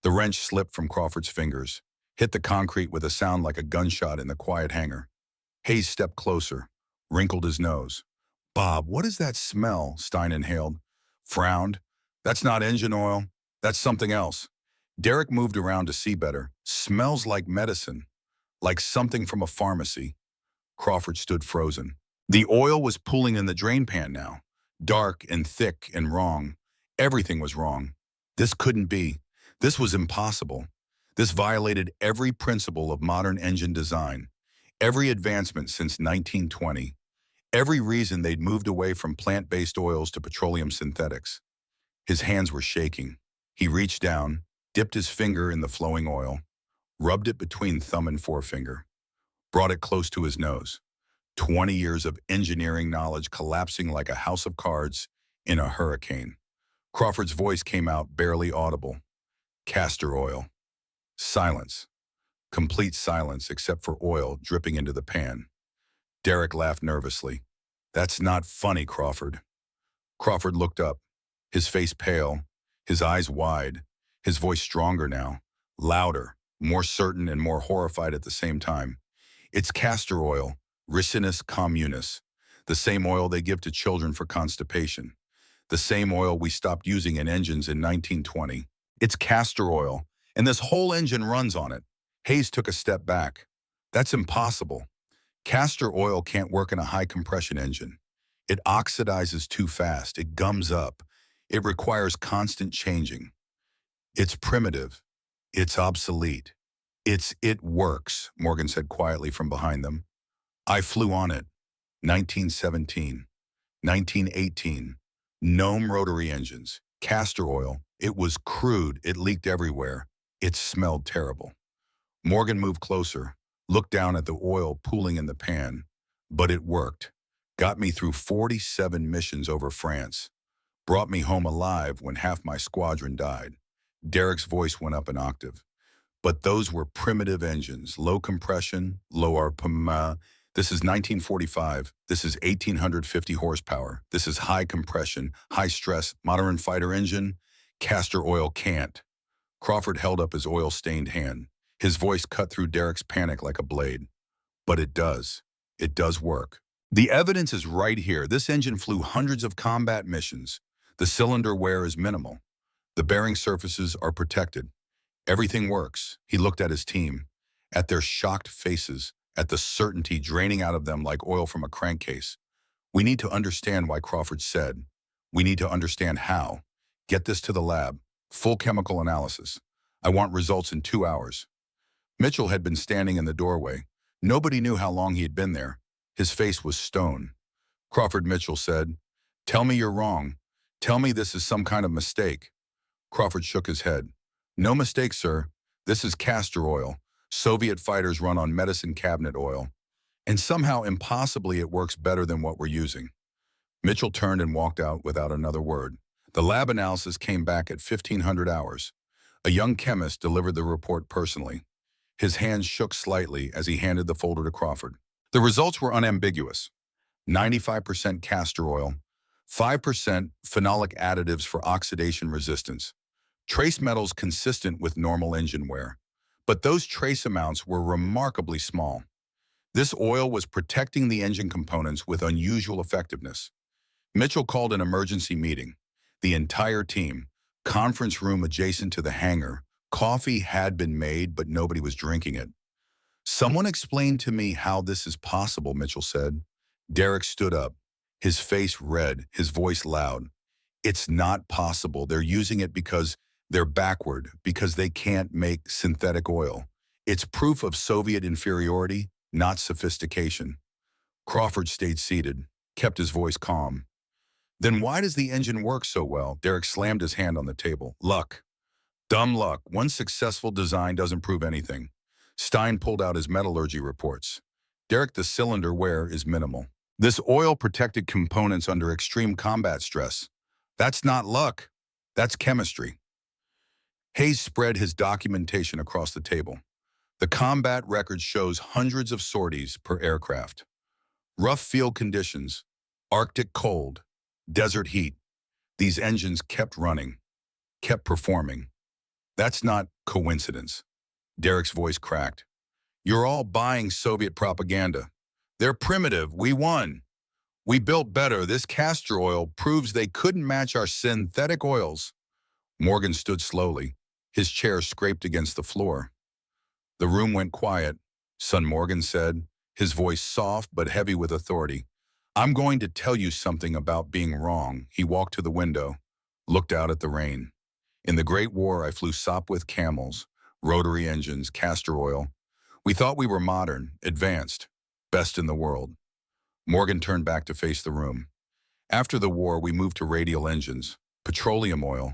The wrench slipped from Crawford's fingers, hit the concrete with a sound like a gunshot in the quiet hangar. Hayes stepped closer, wrinkled his nose. Bob, what is that smell? Stein inhaled, frowned. That's not engine oil. That's something else. Derek moved around to see better. Smells like medicine, like something from a pharmacy. Crawford stood frozen. The oil was pooling in the drain pan now, dark and thick and wrong. Everything was wrong. This couldn't be. This was impossible. This violated every principle of modern engine design, every advancement since 1920, every reason they'd moved away from plant-based oils to petroleum synthetics. His hands were shaking. He reached down, dipped his finger in the flowing oil, rubbed it between thumb and forefinger, brought it close to his nose. 20 years of engineering knowledge collapsing like a house of cards in a hurricane. Crawford's voice came out barely audible. Castor oil. Silence. Complete silence except for oil dripping into the pan. Derek laughed nervously. That's not funny, Crawford. Crawford looked up, his face pale, his eyes wide, his voice stronger now, louder, more certain and more horrified at the same time. It's castor oil, Ricinus communis, the same oil they give to children for constipation, the same oil we stopped using in engines in 1920. It's castor oil, and this whole engine runs on it. Hayes took a step back. That's impossible. Castor oil can't work in a high-compression engine. It oxidizes too fast. It gums up. It requires constant changing. It's primitive. It's obsolete. It works, Morgan said quietly from behind them. I flew on it. 1917. 1918. Gnome rotary engines. Castor oil. It was crude. It leaked everywhere. It smelled terrible. Morgan moved closer, looked down at the oil pooling in the pan. But it worked. Got me through 47 missions over France. Brought me home alive when half my squadron died. Derek's voice went up an octave. But those were primitive engines, low compression, low RPM. This is 1945. This is 1850 horsepower. This is high compression, high stress, modern fighter engine. Castor oil can't. Crawford held up his oil-stained hand. His voice cut through Derek's panic like a blade. But it does. It does work. The evidence is right here. This engine flew hundreds of combat missions. The cylinder wear is minimal. The bearing surfaces are protected. Everything works. He looked at his team, at their shocked faces, at the certainty draining out of them like oil from a crankcase. We need to understand why Crawford said. We need to understand how. Get this to the lab. Full chemical analysis. I want results in 2 hours. Mitchell had been standing in the doorway. Nobody knew how long he had been there. His face was stone. Crawford Mitchell said, "Tell me you're wrong. Tell me this is some kind of mistake." Crawford shook his head. "No mistake, sir. This is castor oil. Soviet fighters run on medicine cabinet oil. And somehow, impossibly, it works better than what we're using." Mitchell turned and walked out without another word. The lab analysis came back at 1500 hours. A young chemist delivered the report personally. His hands shook slightly as he handed the folder to Crawford. The results were unambiguous. 95% castor oil, 5% phenolic additives for oxidation resistance, trace metals consistent with normal engine wear. But those trace amounts were remarkably small. This oil was protecting the engine components with unusual effectiveness. Mitchell called an emergency meeting. The entire team, conference room adjacent to the hangar. Coffee had been made, but nobody was drinking it. "Someone explain to me how this is possible," Mitchell said. Derek stood up, his face red, his voice loud. "It's not possible. They're using it because they're backward, because they can't make synthetic oil. It's proof of Soviet inferiority, not sophistication." Crawford stayed seated, kept his voice calm. "Then why does the engine work so well?" Derek slammed his hand on the table. "Luck. Dumb luck. One successful design doesn't prove anything." Stein pulled out his metallurgy reports. "Derek, the cylinder wear is minimal. This oil protected components under extreme combat stress. That's not luck. That's chemistry." Hayes spread his documentation across the table. The combat record shows hundreds of sorties per aircraft. Rough field conditions, Arctic cold, desert heat. These engines kept running, kept performing. That's not coincidence. Derek's voice cracked. "You're all buying Soviet propaganda. They're primitive. We won. We built better. This castor oil proves they couldn't match our synthetic oils." Morgan stood slowly. His chair scraped against the floor. The room went quiet. "Son," Morgan said, his voice soft but heavy with authority. "I'm going to tell you something about being wrong." He walked to the window, looked out at the rain. "In the Great War, I flew Sopwith camels, rotary engines, castor oil. We thought we were modern, advanced, best in the world." Morgan turned back to face the room. "After the war, we moved to radial engines, petroleum oil.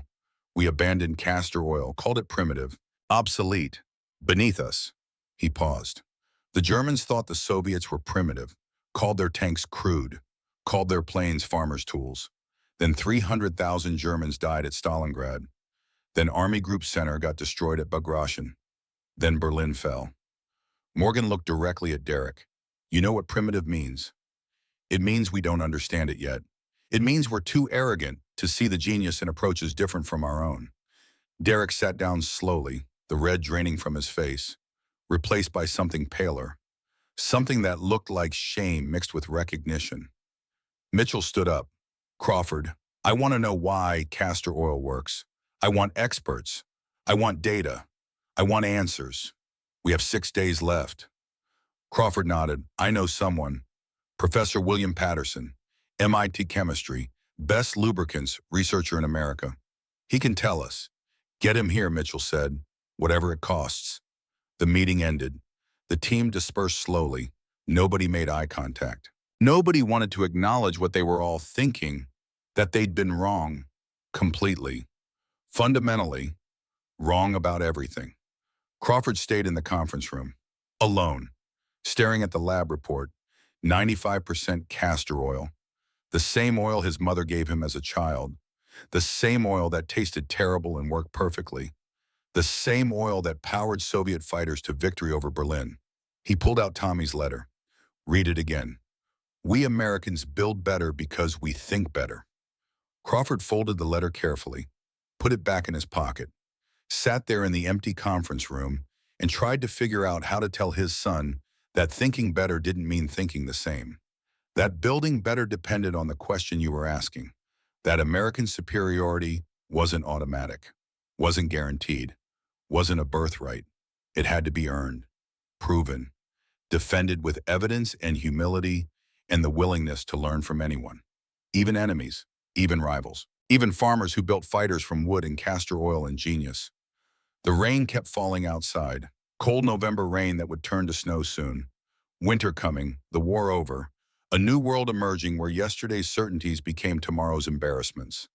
We abandoned castor oil, called it primitive, obsolete, beneath us." He paused. "The Germans thought the Soviets were primitive, called their tanks crude, called their planes farmers' tools. Then 300,000 Germans died at Stalingrad. Then Army Group Center got destroyed at Bagration. Then Berlin fell." Morgan looked directly at Derek. "You know what primitive means? It means we don't understand it yet. It means we're too arrogant to see the genius in approaches different from our own." Derek sat down slowly, the red draining from his face, replaced by something paler, something that looked like shame mixed with recognition. Mitchell stood up. "Crawford, I want to know why castor oil works. I want experts. I want data. I want answers. We have 6 days left." Crawford nodded. "I know someone. Professor William Patterson, MIT Chemistry, best lubricants researcher in America. He can tell us." "Get him here," Mitchell said, "whatever it costs." The meeting ended. The team dispersed slowly. Nobody made eye contact. Nobody wanted to acknowledge what they were all thinking, that they'd been wrong, completely, fundamentally, wrong about everything. Crawford stayed in the conference room, alone, staring at the lab report. 95% castor oil, the same oil his mother gave him as a child. The same oil that tasted terrible and worked perfectly. The same oil that powered Soviet fighters to victory over Berlin. He pulled out Tommy's letter. Read it again. We Americans build better because we think better. Crawford folded the letter carefully, put it back in his pocket, sat there in the empty conference room, and tried to figure out how to tell his son that thinking better didn't mean thinking the same. That building better depended on the question you were asking. That American superiority wasn't automatic, wasn't guaranteed, wasn't a birthright. It had to be earned, proven, defended with evidence and humility and the willingness to learn from anyone, even enemies, even rivals, even farmers who built fighters from wood and castor oil and genius. The rain kept falling outside, cold November rain that would turn to snow soon. Winter coming, the war over, a new world emerging where yesterday's certainties became tomorrow's embarrassments.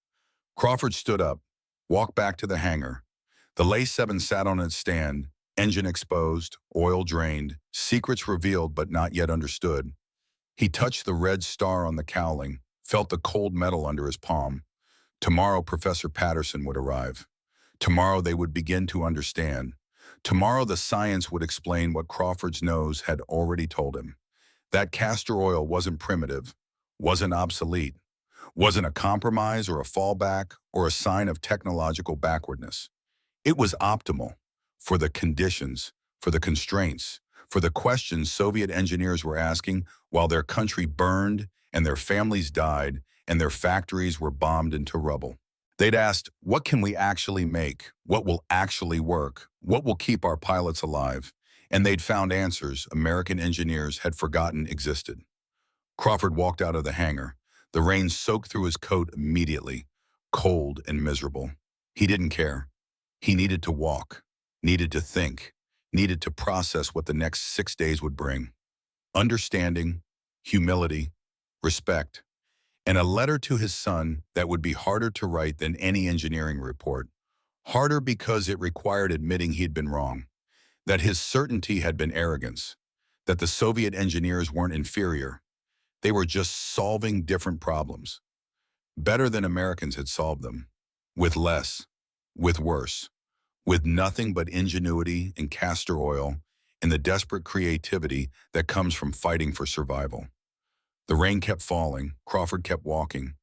Crawford stood up, walked back to the hangar. The La-7 sat on its stand, engine exposed, oil drained, secrets revealed but not yet understood. He touched the red star on the cowling, felt the cold metal under his palm. Tomorrow Professor Patterson would arrive. Tomorrow they would begin to understand. Tomorrow the science would explain what Crawford's nose had already told him. That castor oil wasn't primitive, wasn't obsolete, wasn't a compromise or a fallback or a sign of technological backwardness. It was optimal for the conditions, for the constraints, for the questions Soviet engineers were asking while their country burned and their families died and their factories were bombed into rubble. They'd asked, what can we actually make? What will actually work? What will keep our pilots alive? And they'd found answers American engineers had forgotten existed. Crawford walked out of the hangar. The rain soaked through his coat immediately, cold and miserable. He didn't care. He needed to walk, needed to think, needed to process what the next 6 days would bring. Understanding, humility, respect, and a letter to his son that would be harder to write than any engineering report. Harder because it required admitting he'd been wrong, that his certainty had been arrogance, that the Soviet engineers weren't inferior. They were just solving different problems, better than Americans had solved them, with less, with worse, with nothing but ingenuity and castor oil and the desperate creativity that comes from fighting for survival. The rain kept falling, Crawford kept walking,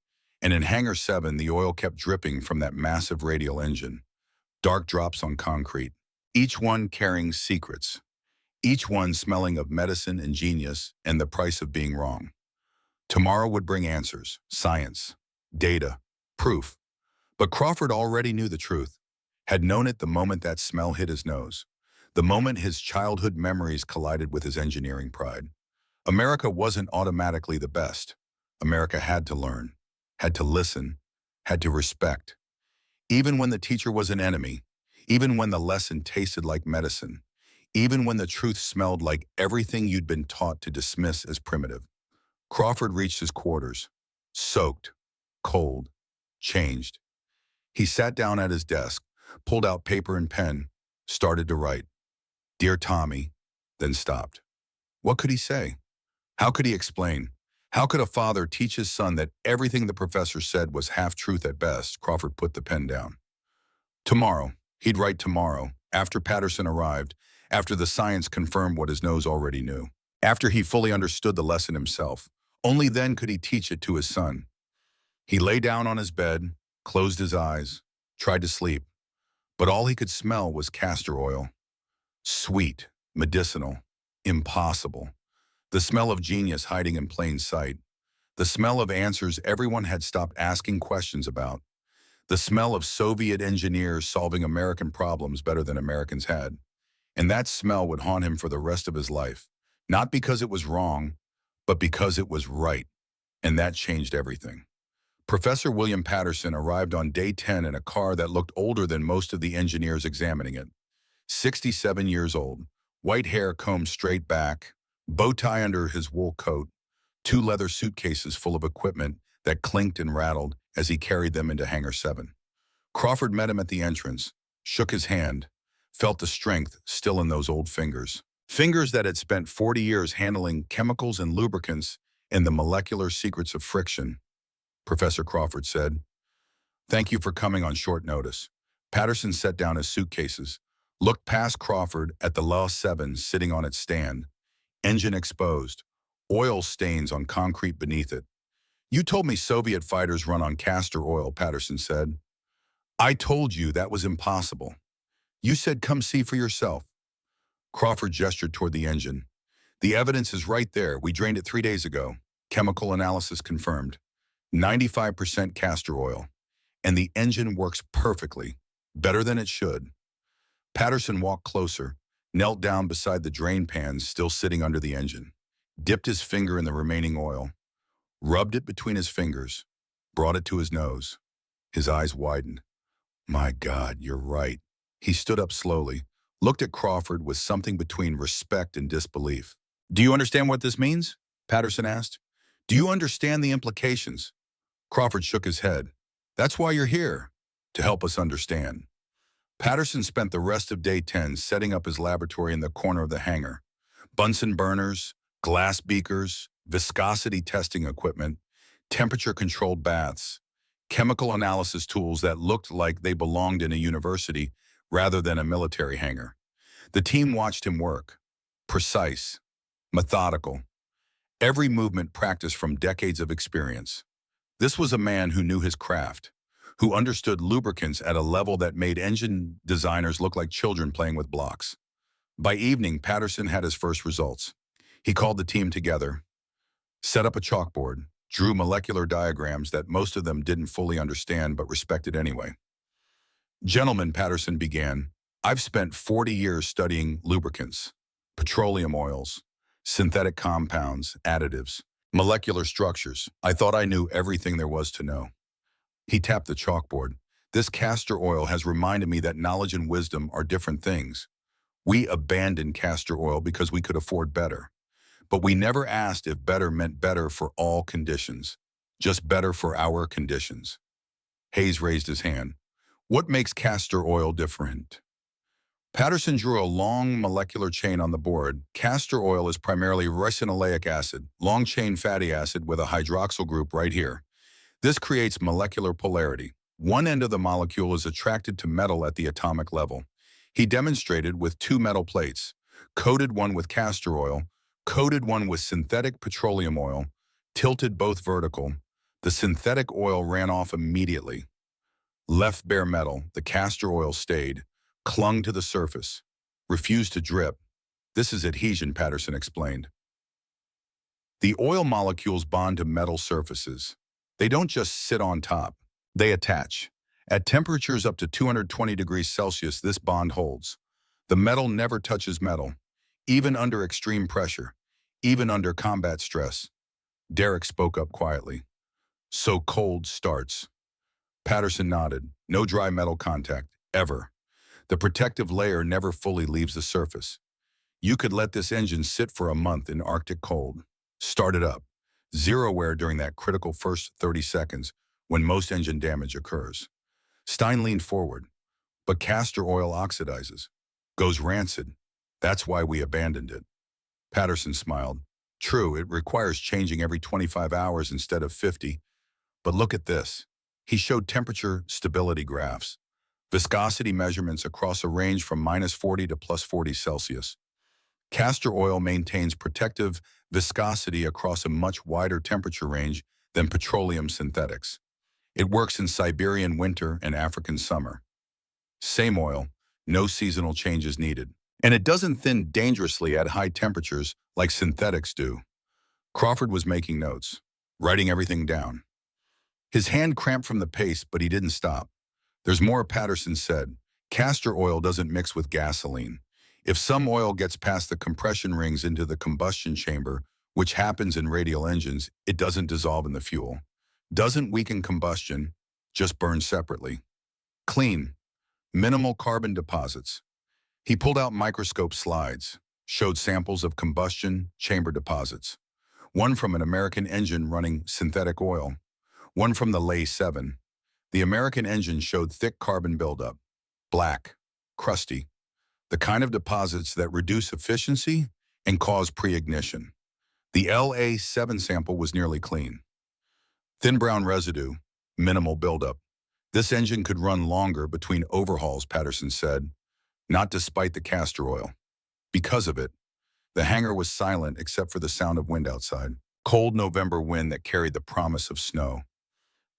and in Hangar 7 the oil kept dripping from that massive radial engine. Dark drops on concrete, each one carrying secrets, each one smelling of medicine and genius and the price of being wrong. Tomorrow would bring answers, science, data, proof. But Crawford already knew the truth, had known it the moment that smell hit his nose, the moment his childhood memories collided with his engineering pride. America wasn't automatically the best. America had to learn, had to listen, had to respect. Even when the teacher was an enemy, even when the lesson tasted like medicine, even when the truth smelled like everything you'd been taught to dismiss as primitive. Crawford reached his quarters, soaked, cold, changed. He sat down at his desk, pulled out paper and pen, started to write. Dear Tommy, then stopped. What could he say? How could he explain? How could a father teach his son that everything the professor said was half-truth at best? Crawford put the pen down. Tomorrow, he'd write tomorrow, after Patterson arrived, after the science confirmed what his nose already knew, after he fully understood the lesson himself. Only then could he teach it to his son. He lay down on his bed, closed his eyes, tried to sleep, but all he could smell was castor oil. Sweet, medicinal, impossible. The smell of genius hiding in plain sight. The smell of answers everyone had stopped asking questions about. The smell of Soviet engineers solving American problems better than Americans had. And that smell would haunt him for the rest of his life, not because it was wrong, but because it was right. And that changed everything. Professor William Patterson arrived on day 10 in a car that looked older than most of the engineers examining it. 67 years old, white hair combed straight back, bow tie under his wool coat, 2 leather suitcases full of equipment that clinked and rattled as he carried them into Hangar 7. Crawford met him at the entrance, shook his hand, felt the strength still in those old fingers. Fingers that had spent 40 years handling chemicals and lubricants and the molecular secrets of friction. Professor Crawford said, Thank you for coming on short notice. Patterson set down his suitcases, looked past Crawford at the La-7 sitting on its stand, engine exposed, oil stains on concrete beneath it. You told me Soviet fighters run on castor oil, Patterson said. I told you that was impossible. You said come see for yourself. Crawford gestured toward the engine. The evidence is right there. We drained it 3 days ago. Chemical analysis confirmed. 95% castor oil. And the engine works perfectly, better than it should. Patterson walked closer, knelt down beside the drain pans still sitting under the engine, dipped his finger in the remaining oil, rubbed it between his fingers, brought it to his nose. His eyes widened. My God, you're right. He stood up slowly, looked at Crawford with something between respect and disbelief. Do you understand what this means? Patterson asked. Do you understand the implications? Crawford shook his head. That's why you're here, to help us understand. Patterson spent the rest of day 10 setting up his laboratory in the corner of the hangar. Bunsen burners, glass beakers, viscosity testing equipment, temperature-controlled baths, chemical analysis tools that looked like they belonged in a university rather than a military hangar. The team watched him work. Precise, methodical, every movement practiced from decades of experience. This was a man who knew his craft, who understood lubricants at a level that made engine designers look like children playing with blocks. By evening, Patterson had his first results. He called the team together, set up a chalkboard, drew molecular diagrams that most of them didn't fully understand but respected anyway. Gentlemen, Patterson began, I've spent 40 years studying lubricants, petroleum oils, synthetic compounds, additives, molecular structures. I thought I knew everything there was to know. He tapped the chalkboard. This castor oil has reminded me that knowledge and wisdom are different things. We abandoned castor oil because we could afford better. But we never asked if better meant better for all conditions, just better for our conditions. Hayes raised his hand. What makes castor oil different? Patterson drew a long molecular chain on the board. Castor oil is primarily ricinoleic acid, long-chain fatty acid with a hydroxyl group right here. This creates molecular polarity. One end of the molecule is attracted to metal at the atomic level. He demonstrated with 2 metal plates, coated one with castor oil, coated one with synthetic petroleum oil, tilted both vertical. The synthetic oil ran off immediately. Left bare metal, the castor oil stayed, clung to the surface, refused to drip. This is adhesion, Patterson explained. The oil molecules bond to metal surfaces. They don't just sit on top, they attach. At temperatures up to 220 degrees Celsius, this bond holds. The metal never touches metal, even under extreme pressure, even under combat stress. Derek spoke up quietly. So cold starts. Patterson nodded. No dry metal contact, ever. The protective layer never fully leaves the surface. You could let this engine sit for a month in Arctic cold. Start it up. Zero wear during that critical first 30 seconds when most engine damage occurs. Stein leaned forward. But castor oil oxidizes, goes rancid. That's why we abandoned it. Patterson smiled. True, it requires changing every 25 hours instead of 50. But look at this. He showed temperature stability graphs, viscosity measurements across a range from -40 to +40 Celsius. Castor oil maintains protective viscosity across a much wider temperature range than petroleum synthetics. It works in Siberian winter and African summer. Same oil, no seasonal changes needed. And it doesn't thin dangerously at high temperatures like synthetics do. Crawford was making notes, writing everything down. His hand cramped from the pace, but he didn't stop. There's more, Patterson said. Castor oil doesn't mix with gasoline. If some oil gets past the compression rings into the combustion chamber, which happens in radial engines, it doesn't dissolve in the fuel. Doesn't weaken combustion, just burns separately. Clean, minimal carbon deposits. He pulled out microscope slides, showed samples of combustion chamber deposits. One from an American engine running synthetic oil, one from the La-7. The American engine showed thick carbon buildup, black, crusty, the kind of deposits that reduce efficiency and cause pre-ignition. The La-7 sample was nearly clean. Thin brown residue, minimal buildup. This engine could run longer between overhauls, Patterson said, not despite the castor oil. Because of it, the hangar was silent except for the sound of wind outside. Cold November wind that carried the promise of snow.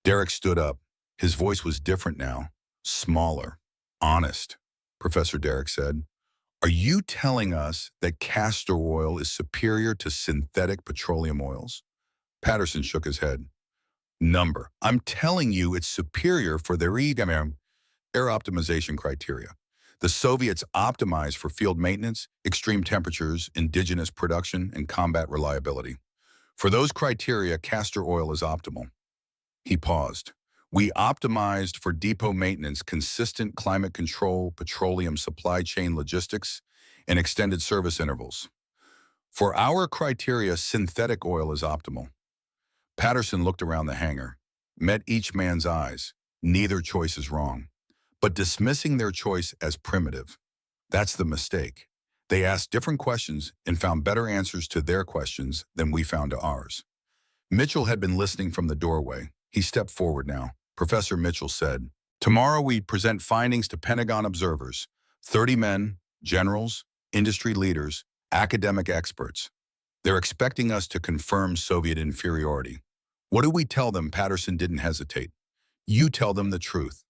Derek stood up. His voice was different now, smaller, honest. Professor Derek said, "Are you telling us that castor oil is superior to synthetic petroleum oils?" Patterson shook his head. I'm telling you it's superior for their air optimization criteria. The Soviets optimized for field maintenance, extreme temperatures, indigenous production, and combat reliability. For those criteria, castor oil is optimal. He paused. We optimized for depot maintenance, consistent climate control, petroleum supply chain logistics, and extended service intervals. For our criteria, synthetic oil is optimal. Patterson looked around the hangar, met each man's eyes. Neither choice is wrong. But dismissing their choice as primitive, that's the mistake. They asked different questions and found better answers to their questions than we found to ours. Mitchell had been listening from the doorway. He stepped forward now. Professor Mitchell said, "Tomorrow we present findings to Pentagon observers, 30 men, generals, industry leaders, academic experts. They're expecting us to confirm Soviet inferiority." What do we tell them? Patterson didn't hesitate. You tell them the truth,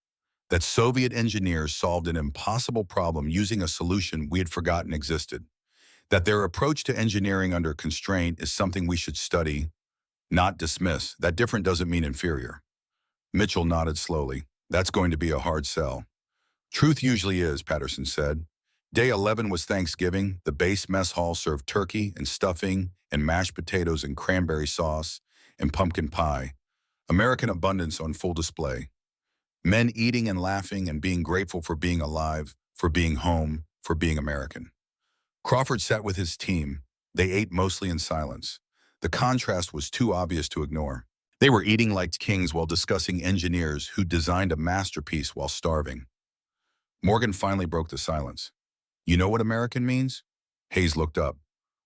that Soviet engineers solved an impossible problem using a solution we had forgotten existed, that their approach to engineering under constraint is something we should study, not dismiss. That different doesn't mean inferior. Mitchell nodded slowly. That's going to be a hard sell. Truth usually is, Patterson said. Day 11 was Thanksgiving. The base mess hall served turkey and stuffing and mashed potatoes and cranberry sauce and pumpkin pie. American abundance on full display. Men eating and laughing and being grateful for being alive, for being home, for being American. Crawford sat with his team. They ate mostly in silence. The contrast was too obvious to ignore. They were eating like kings while discussing engineers who designed a masterpiece while starving. Morgan finally broke the silence. You know what American means? Hayes looked up.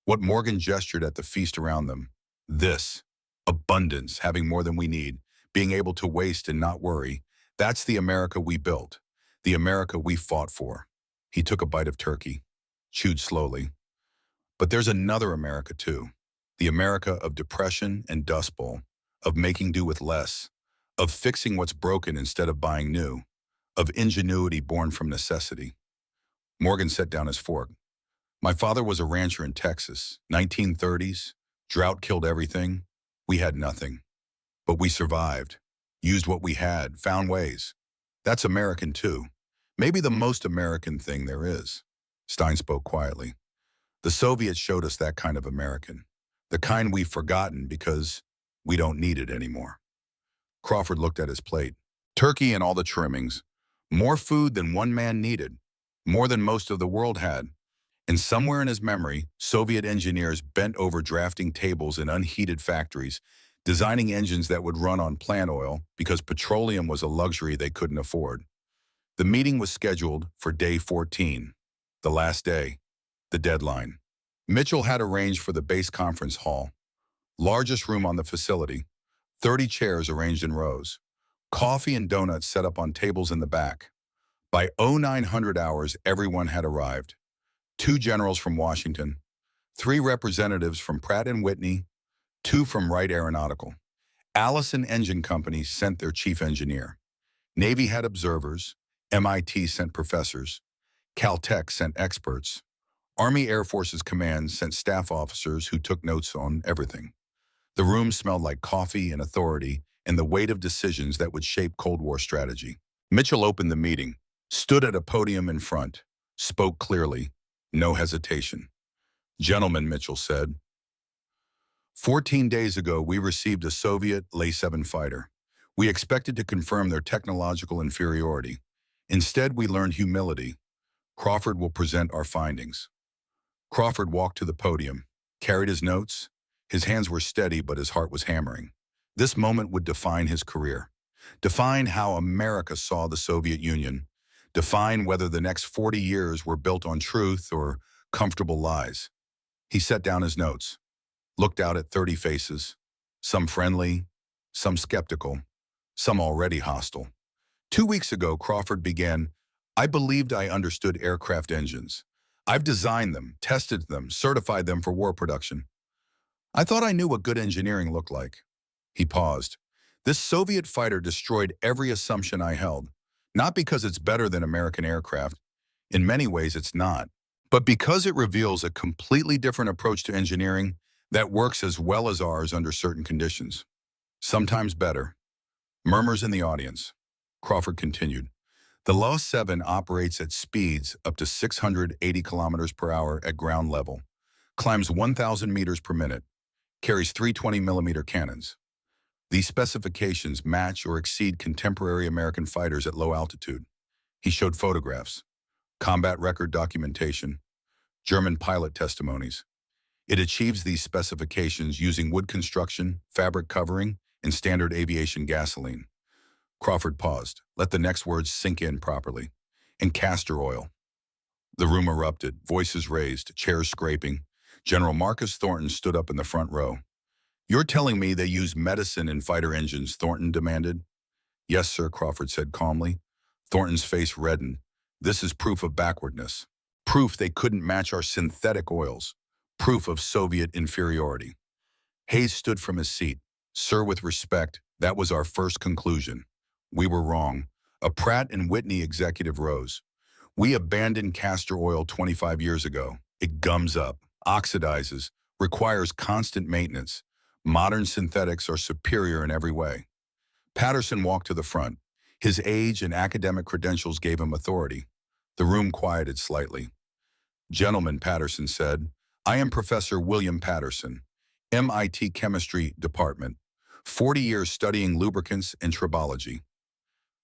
What Morgan gestured at the feast around them. This. Abundance, having more than we need, being able to waste and not worry. That's the America we built, the America we fought for. He took a bite of turkey, chewed slowly. But there's another America too. The America of depression and Dust Bowl, of making do with less, of fixing what's broken instead of buying new, of ingenuity born from necessity. Morgan set down his fork. My father was a rancher in Texas, 1930s. Drought killed everything. We had nothing. But we survived, used what we had, found ways. That's American too. Maybe the most American thing there is. Stein spoke quietly. The Soviets showed us that kind of American. The kind we've forgotten because we don't need it anymore. Crawford looked at his plate. Turkey and all the trimmings. More food than one man needed. More than most of the world had. And somewhere in his memory, Soviet engineers bent over drafting tables in unheated factories, designing engines that would run on plant oil because petroleum was a luxury they couldn't afford. The meeting was scheduled for day 14, the last day, the deadline. Mitchell had arranged for the base conference hall, largest room on the facility, 30 chairs arranged in rows, coffee and donuts set up on tables in the back. By 0900 hours, everyone had arrived. 2 generals from Washington, 3 representatives from Pratt & Whitney, 2 from Wright Aeronautical. Allison Engine Company sent their chief engineer. Navy had observers, MIT sent professors, Caltech sent experts, Army Air Forces Command sent staff officers who took notes on everything. The room smelled like coffee and authority and the weight of decisions that would shape Cold War strategy. Mitchell opened the meeting, stood at a podium in front, spoke clearly, no hesitation. Gentlemen, Mitchell said, 14 days ago, we received a Soviet La-7 fighter. We expected to confirm their technological inferiority. Instead, we learned humility. Crawford will present our findings. Crawford walked to the podium, carried his notes. His hands were steady, but his heart was hammering. This moment would define his career, define how America saw the Soviet Union, define whether the next 40 years were built on truth or comfortable lies. He set down his notes, looked out at 30 faces, some friendly, some skeptical, some already hostile. 2 weeks ago, Crawford began, I believed I understood aircraft engines. I've designed them, tested them, certified them for war production. I thought I knew what good engineering looked like. He paused. This Soviet fighter destroyed every assumption I held, not because it's better than American aircraft. In many ways, it's not. But because it reveals a completely different approach to engineering that works as well as ours under certain conditions. Sometimes better. Murmurs in the audience. Crawford continued. The La-7 operates at speeds up to 680 kilometers per hour at ground level, climbs 1,000 meters per minute, carries 320-millimeter cannons. These specifications match or exceed contemporary American fighters at low altitude. He showed photographs, combat record documentation, German pilot testimonies. It achieves these specifications using wood construction, fabric covering, and standard aviation gasoline. Crawford paused. Let the next words sink in properly. And castor oil. The room erupted, voices raised, chairs scraping. General Marcus Thornton stood up in the front row. You're telling me they use medicine in fighter engines, Thornton demanded. Yes, sir, Crawford said calmly. Thornton's face reddened. This is proof of backwardness. Proof they couldn't match our synthetic oils. Proof of Soviet inferiority. Hayes stood from his seat. Sir, with respect, that was our first conclusion. We were wrong. A Pratt & Whitney executive rose. We abandoned castor oil 25 years ago. It gums up, oxidizes, requires constant maintenance. Modern synthetics are superior in every way. Patterson walked to the front. His age and academic credentials gave him authority. The room quieted slightly. Gentlemen, Patterson said, I am Professor William Patterson, MIT Chemistry Department, 40 years studying lubricants and tribology.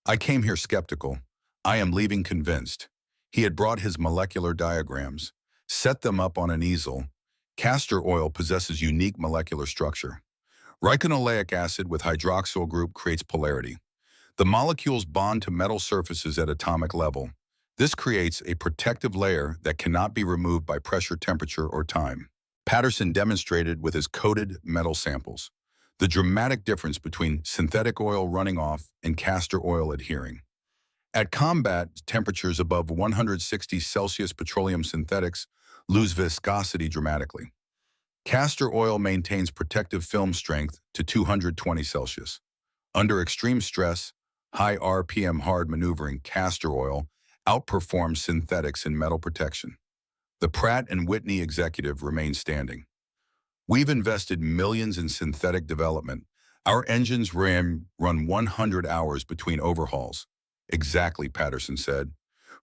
I came here skeptical. I am leaving convinced. He had brought his molecular diagrams, set them up on an easel. Castor oil possesses unique molecular structure. Ricinoleic acid with hydroxyl group creates polarity. The molecules bond to metal surfaces at atomic level. This creates a protective layer that cannot be removed by pressure, temperature, or time. Patterson demonstrated with his coated metal samples the dramatic difference between synthetic oil running off and castor oil adhering. At combat temperatures above 160 Celsius, petroleum synthetics lose viscosity dramatically. Castor oil maintains protective film strength to 220 Celsius. Under extreme stress, high RPM hard maneuvering, castor oil outperforms synthetics in metal protection. The Pratt & Whitney executive remains standing. We've invested millions in synthetic development. Our engines run 100 hours between overhauls. Exactly, Patterson said.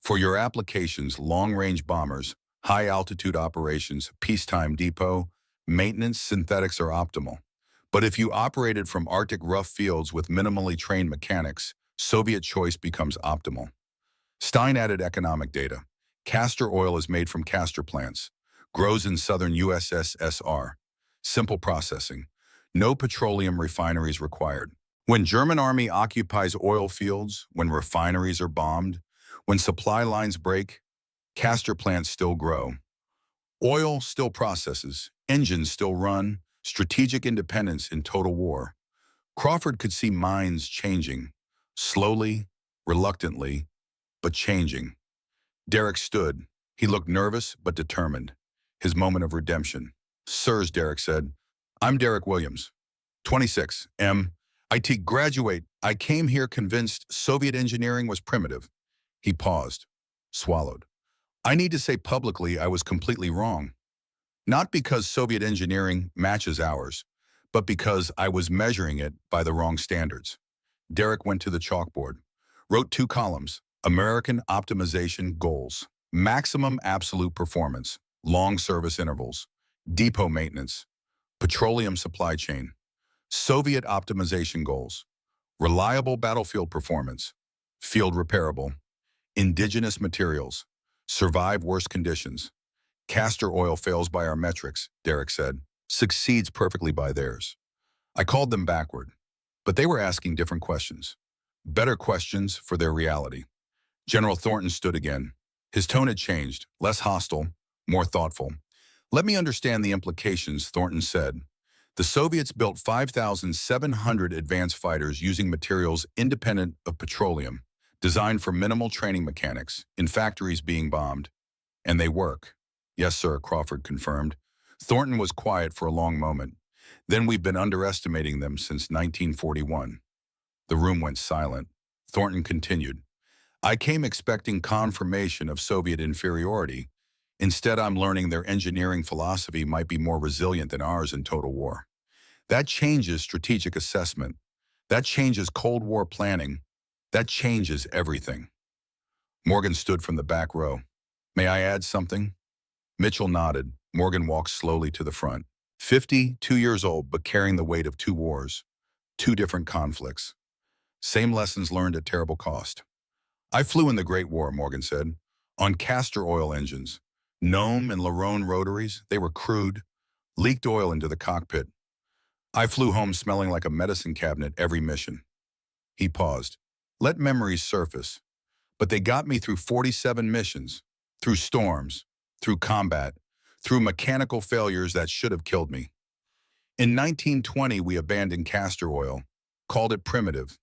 For your applications, long-range bombers, high-altitude operations, peacetime depot, maintenance, synthetics are optimal. But if you operated from Arctic rough fields with minimally trained mechanics, Soviet choice becomes optimal. Stein added economic data. Castor oil is made from castor plants. Grows in southern USSR. Simple processing. No petroleum refineries required. When German army occupies oil fields, when refineries are bombed, when supply lines break, castor plants still grow. Oil still processes. Engines still run. Strategic independence in total war. Crawford could see minds changing. Slowly, reluctantly, but changing. Derek stood. He looked nervous but determined. His moment of redemption. Sirs, Derek said. I'm Derek Williams, 26, MIT graduate. I came here convinced Soviet engineering was primitive. He paused, swallowed. I need to say publicly I was completely wrong. Not because Soviet engineering matches ours, but because I was measuring it by the wrong standards. Derek went to the chalkboard, wrote 2 columns, American optimization goals, maximum absolute performance, long service intervals, depot maintenance, petroleum supply chain, Soviet optimization goals, reliable battlefield performance, field repairable, indigenous materials, survive worst conditions. Castor oil fails by our metrics, Derek said, succeeds perfectly by theirs. I called them backward, but they were asking different questions. Better questions for their reality. General Thornton stood again. His tone had changed, less hostile, more thoughtful. Let me understand the implications, Thornton said. The Soviets built 5,700 advanced fighters using materials independent of petroleum. Designed for minimal training mechanics, in factories being bombed. And they work. Yes, sir, Crawford confirmed. Thornton was quiet for a long moment. Then we've been underestimating them since 1941. The room went silent. Thornton continued. I came expecting confirmation of Soviet inferiority. Instead, I'm learning their engineering philosophy might be more resilient than ours in total war. That changes strategic assessment. That changes Cold War planning. That changes everything. Morgan stood from the back row. May I add something? Mitchell nodded. Morgan walked slowly to the front. 52 years old, but carrying the weight of two wars, two different conflicts. Same lessons learned at terrible cost. I flew in the Great War, Morgan said, on castor oil engines. Gnome and Larone rotaries, they were crude, leaked oil into the cockpit. I flew home smelling like a medicine cabinet every mission. He paused. Let memories surface. But they got me through 47 missions, through storms, through combat, through mechanical failures that should have killed me. In 1920, we abandoned castor oil, called it primitive,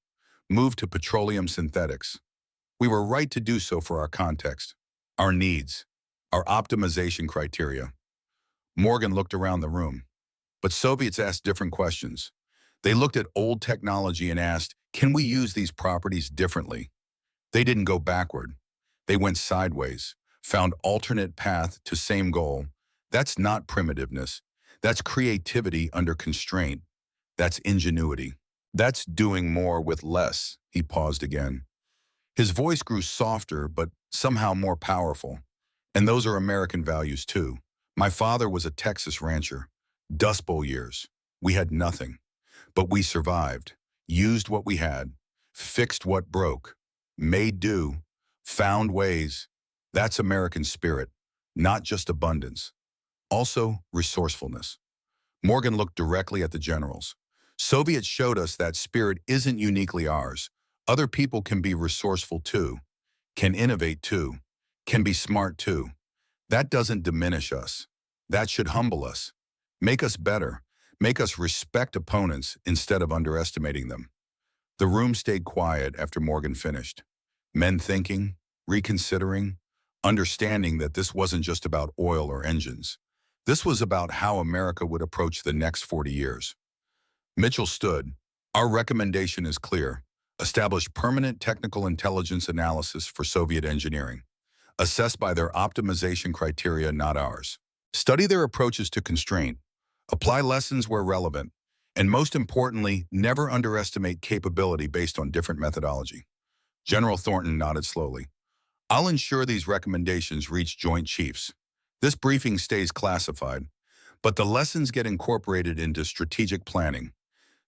moved to petroleum synthetics. We were right to do so for our context, our needs, our optimization criteria. Morgan looked around the room. But Soviets asked different questions. They looked at old technology and asked, can we use these properties differently? They didn't go backward. They went sideways, found alternate path to same goal. That's not primitiveness. That's creativity under constraint. That's ingenuity. That's doing more with less. He paused again. His voice grew softer, but somehow more powerful. And those are American values too. My father was a Texas rancher. Dust Bowl years. We had nothing. But we survived, used what we had, fixed what broke, made do, found ways. That's American spirit, not just abundance. Also, resourcefulness. Morgan looked directly at the generals. Soviets showed us that spirit isn't uniquely ours. Other people can be resourceful too, can innovate too, can be smart too. That doesn't diminish us. That should humble us. Make us better. Make us respect opponents instead of underestimating them. The room stayed quiet after Morgan finished. Men thinking, reconsidering, understanding that this wasn't just about oil or engines. This was about how America would approach the next 40 years. Mitchell stood. Our recommendation is clear. Establish permanent technical intelligence analysis for Soviet engineering. Assessed by their optimization criteria, not ours. Study their approaches to constraint. Apply lessons where relevant, and most importantly, never underestimate capability based on different methodology. General Thornton nodded slowly. I'll ensure these recommendations reach Joint Chiefs. This briefing stays classified, but the lessons get incorporated into strategic planning.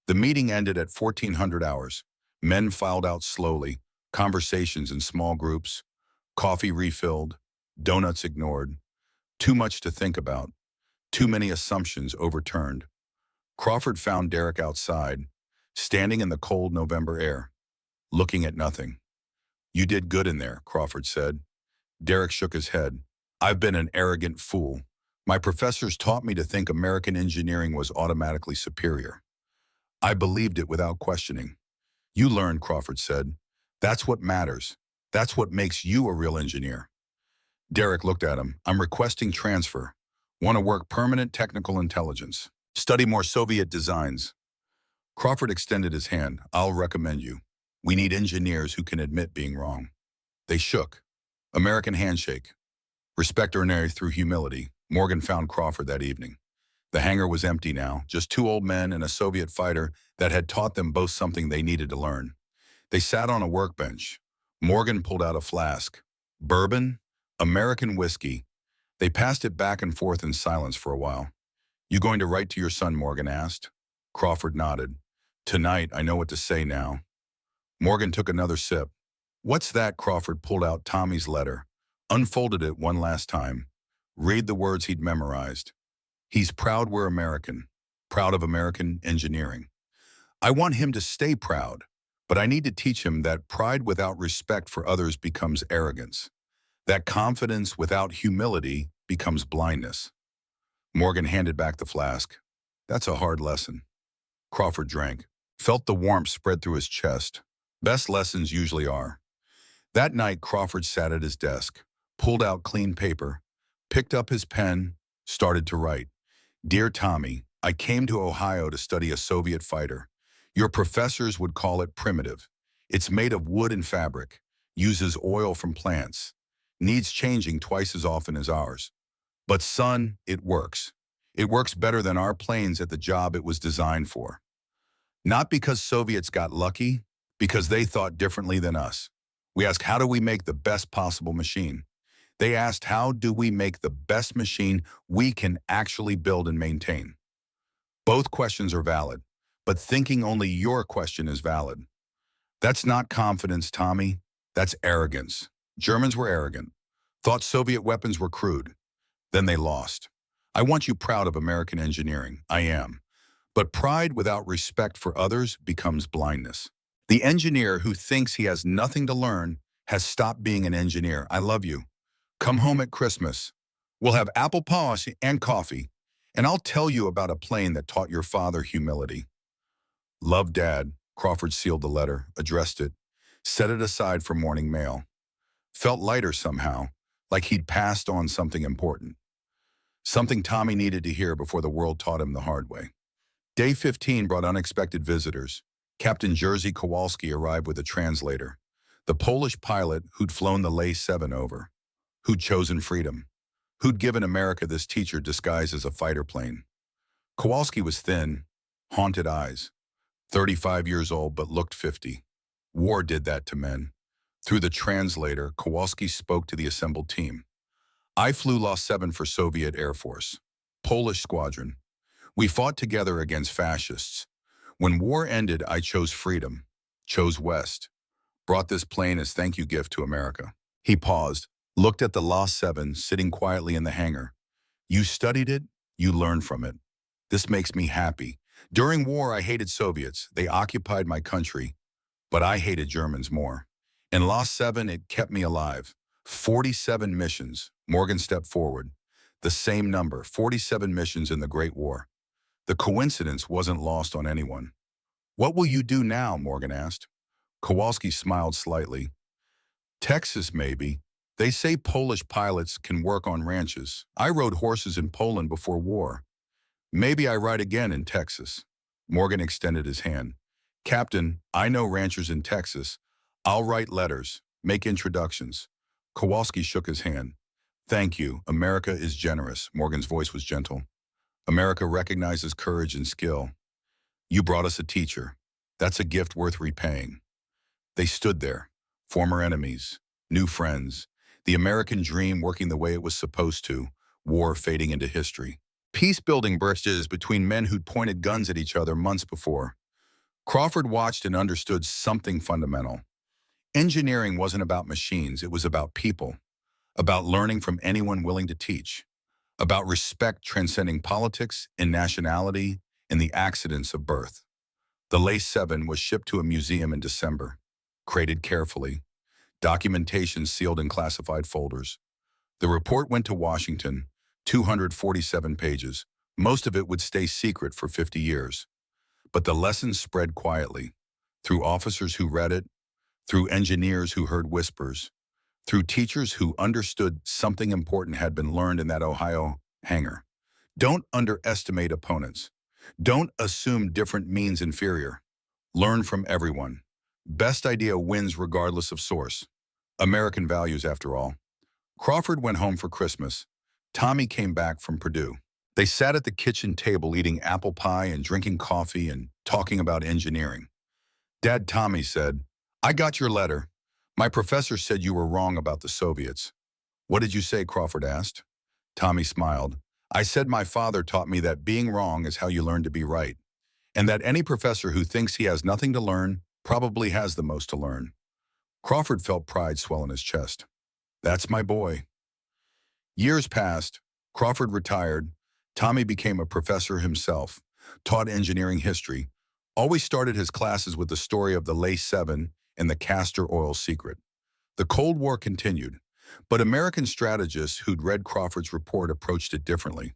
The meeting ended at 1400 hours. Men filed out slowly, conversations in small groups, coffee refilled, donuts ignored. Too much to think about. Too many assumptions overturned. Crawford found Derek outside, standing in the cold November air, looking at nothing. You did good in there, Crawford said. Derek shook his head. I've been an arrogant fool. My professors taught me to think American engineering was automatically superior. I believed it without questioning. You learned, Crawford said. That's what matters. That's what makes you a real engineer. Derek looked at him. I'm requesting transfer. Want to work permanent technical intelligence. Study more Soviet designs. Crawford extended his hand. I'll recommend you. We need engineers who can admit being wrong. They shook. American handshake. Respect earned through humility. Morgan found Crawford that evening. The hangar was empty now, just two old men and a Soviet fighter that had taught them both something they needed to learn. They sat on a workbench. Morgan pulled out a flask. Bourbon, American whiskey. They passed it back and forth in silence for a while. You going to write to your son, Morgan asked. Crawford nodded. Tonight, I know what to say now. Morgan took another sip. What's that? Crawford pulled out Tommy's letter, unfolded it one last time. Read the words he'd memorized. He's proud we're American, proud of American engineering. I want him to stay proud, but I need to teach him that pride without respect for others becomes arrogance. That confidence without humility becomes blindness. Morgan handed back the flask. That's a hard lesson. Crawford drank, felt the warmth spread through his chest. Best lessons usually are. That night, Crawford sat at his desk, pulled out clean paper, picked up his pen, started to write. Dear Tommy, I came to Ohio to study a Soviet fighter. Your professors would call it primitive. It's made of wood and fabric, uses oil from plants, needs changing twice as often as ours. But son, it works. It works better than our planes at the job it was designed for. Not because Soviets got lucky, because they thought differently than us. We asked, how do we make the best possible machine? They asked, how do we make the best machine we can actually build and maintain? Both questions are valid, but thinking only your question is valid. That's not confidence, Tommy. That's arrogance. Germans were arrogant, thought Soviet weapons were crude. Then they lost. I want you proud of American engineering. I am. But pride without respect for others becomes blindness. The engineer who thinks he has nothing to learn has stopped being an engineer. I love you. Come home at Christmas. We'll have apple pie and coffee, and I'll tell you about a plane that taught your father humility. Love, Dad. Crawford sealed the letter, addressed it, set it aside for morning mail. Felt lighter somehow, like he'd passed on something important. Something Tommy needed to hear before the world taught him the hard way. Day 15 brought unexpected visitors. Captain Jerzy Kowalski arrived with a translator, the Polish pilot who'd flown the La-7 over, who'd chosen freedom, who'd given America this teacher disguised as a fighter plane. Kowalski was thin, haunted eyes, 35 years old but looked 50. War did that to men. Through the translator, Kowalski spoke to the assembled team. I flew La-7 for Soviet Air Force, Polish squadron. We fought together against fascists. When war ended, I chose freedom, chose West, brought this plane as thank you gift to America. He paused, looked at the La-7 sitting quietly in the hangar. You studied it, you learned from it. This makes me happy. During war, I hated Soviets. They occupied my country, but I hated Germans more. In La-7, it kept me alive. 47 missions. Morgan stepped forward. The same number, 47 missions in the Great War. The coincidence wasn't lost on anyone. What will you do now? Morgan asked. Kowalski smiled slightly. Texas, maybe. They say Polish pilots can work on ranches. I rode horses in Poland before war. Maybe I ride again in Texas. Morgan extended his hand. Captain, I know ranchers in Texas. I'll write letters, make introductions. Kowalski shook his hand. Thank you. America is generous. Morgan's voice was gentle. America recognizes courage and skill. You brought us a teacher. That's a gift worth repaying. They stood there, former enemies, new friends, the American dream working the way it was supposed to, war fading into history. Peace-building bridges between men who'd pointed guns at each other months before. Crawford watched and understood something fundamental. Engineering wasn't about machines, it was about people, about learning from anyone willing to teach, about respect transcending politics and nationality and the accidents of birth. The La-7 was shipped to a museum in December, crated carefully, documentation sealed in classified folders. The report went to Washington, 247 pages. Most of it would stay secret for 50 years. But the lessons spread quietly, through officers who read it, through engineers who heard whispers, through teachers who understood something important had been learned in that Ohio hangar. Don't underestimate opponents. Don't assume different means inferior. Learn from everyone. Best idea wins regardless of source. American values, after all. Crawford went home for Christmas. Tommy came back from Purdue. They sat at the kitchen table eating apple pie and drinking coffee and talking about engineering. Dad, Tommy said, I got your letter. My professor said you were wrong about the Soviets. What did you say? Crawford asked. Tommy smiled. I said my father taught me that being wrong is how you learn to be right, and that any professor who thinks he has nothing to learn probably has the most to learn. Crawford felt pride swell in his chest. That's my boy. Years passed. Crawford retired. Tommy became a professor himself, taught engineering history, always started his classes with the story of the La-7 and the castor oil secret. The Cold War continued, but American strategists who'd read Crawford's report approached it differently.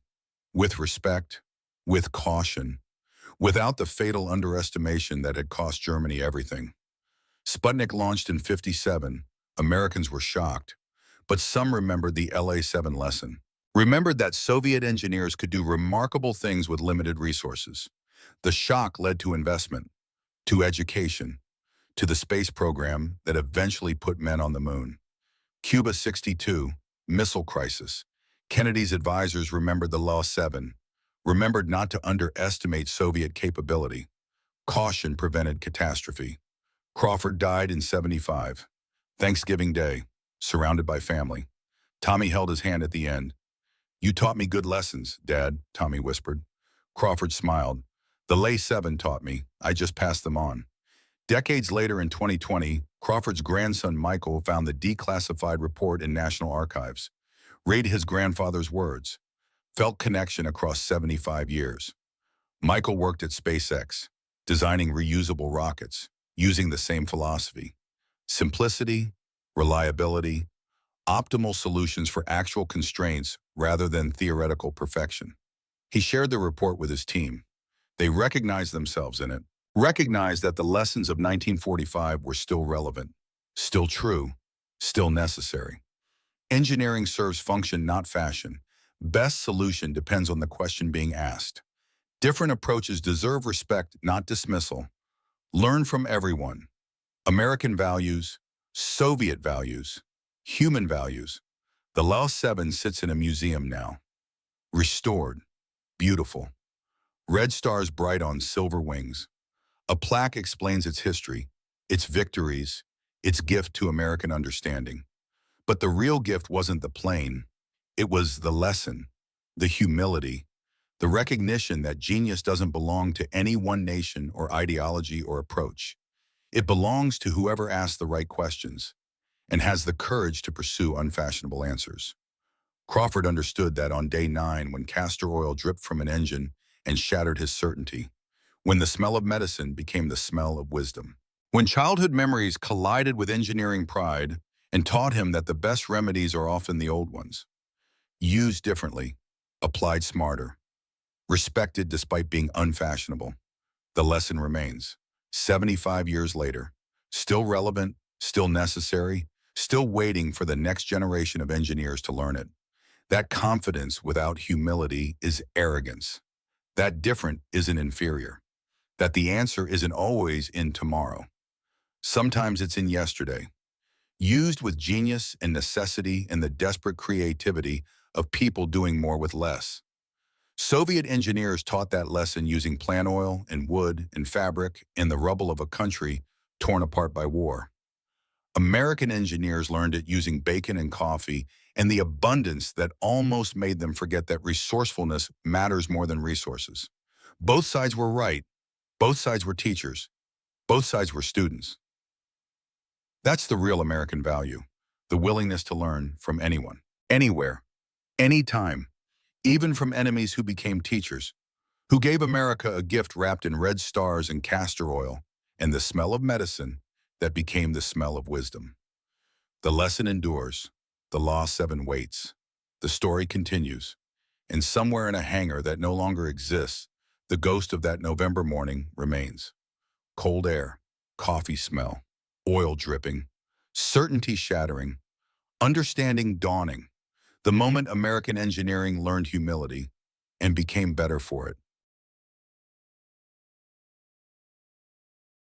With respect, with caution, without the fatal underestimation that had cost Germany everything. Sputnik launched in '57, Americans were shocked, but some remembered the La-7 lesson. Remembered that Soviet engineers could do remarkable things with limited resources. The shock led to investment, to education, to the space program that eventually put men on the moon. Cuba 62, missile crisis. Kennedy's advisors remembered the La-7, remembered not to underestimate Soviet capability. Caution prevented catastrophe. Crawford died in 75. Thanksgiving Day, surrounded by family. Tommy held his hand at the end. "You taught me good lessons, Dad," Tommy whispered. Crawford smiled. "The La-7 taught me. I just passed them on." Decades later in 2020, Crawford's grandson Michael found the declassified report in National Archives. Read his grandfather's words. Felt connection across 75 years. Michael worked at SpaceX, designing reusable rockets, using the same philosophy. Simplicity, reliability, optimal solutions for actual constraints rather than theoretical perfection. He shared the report with his team. They recognized themselves in it, recognized that the lessons of 1945 were still relevant, still true, still necessary. Engineering serves function, not fashion. Best solution depends on the question being asked. Different approaches deserve respect, not dismissal. Learn from everyone. American values, Soviet values, human values. The La-7 sits in a museum now. Restored, beautiful. Red stars bright on silver wings. A plaque explains its history, its victories, its gift to American understanding. But the real gift wasn't the plane. It was the lesson, the humility, the recognition that genius doesn't belong to any one nation or ideology or approach. It belongs to whoever asks the right questions and has the courage to pursue unfashionable answers. Crawford understood that on day 9 when castor oil dripped from an engine and shattered his certainty, when the smell of medicine became the smell of wisdom. When childhood memories collided with engineering pride and taught him that the best remedies are often the old ones. Used differently, applied smarter, respected despite being unfashionable. The lesson remains. 75 years later, still relevant, still necessary, still waiting for the next generation of engineers to learn it. That confidence without humility is arrogance. That different isn't inferior. That the answer isn't always in tomorrow. Sometimes it's in yesterday. Used with genius and necessity and the desperate creativity of people doing more with less. Soviet engineers taught that lesson using plant oil and wood and fabric in the rubble of a country torn apart by war. American engineers learned it using bacon and coffee and the abundance that almost made them forget that resourcefulness matters more than resources. Both sides were right. Both sides were teachers. Both sides were students. That's the real American value, the willingness to learn from anyone, anywhere, anytime, even from enemies who became teachers, who gave America a gift wrapped in red stars and castor oil and the smell of medicine that became the smell of wisdom. The lesson endures. The La-7 waits. The story continues. And somewhere in a hangar that no longer exists, the ghost of that November morning remains. Cold air, coffee smell, oil dripping, certainty shattering, understanding dawning. The moment American engineering learned humility and became better for it.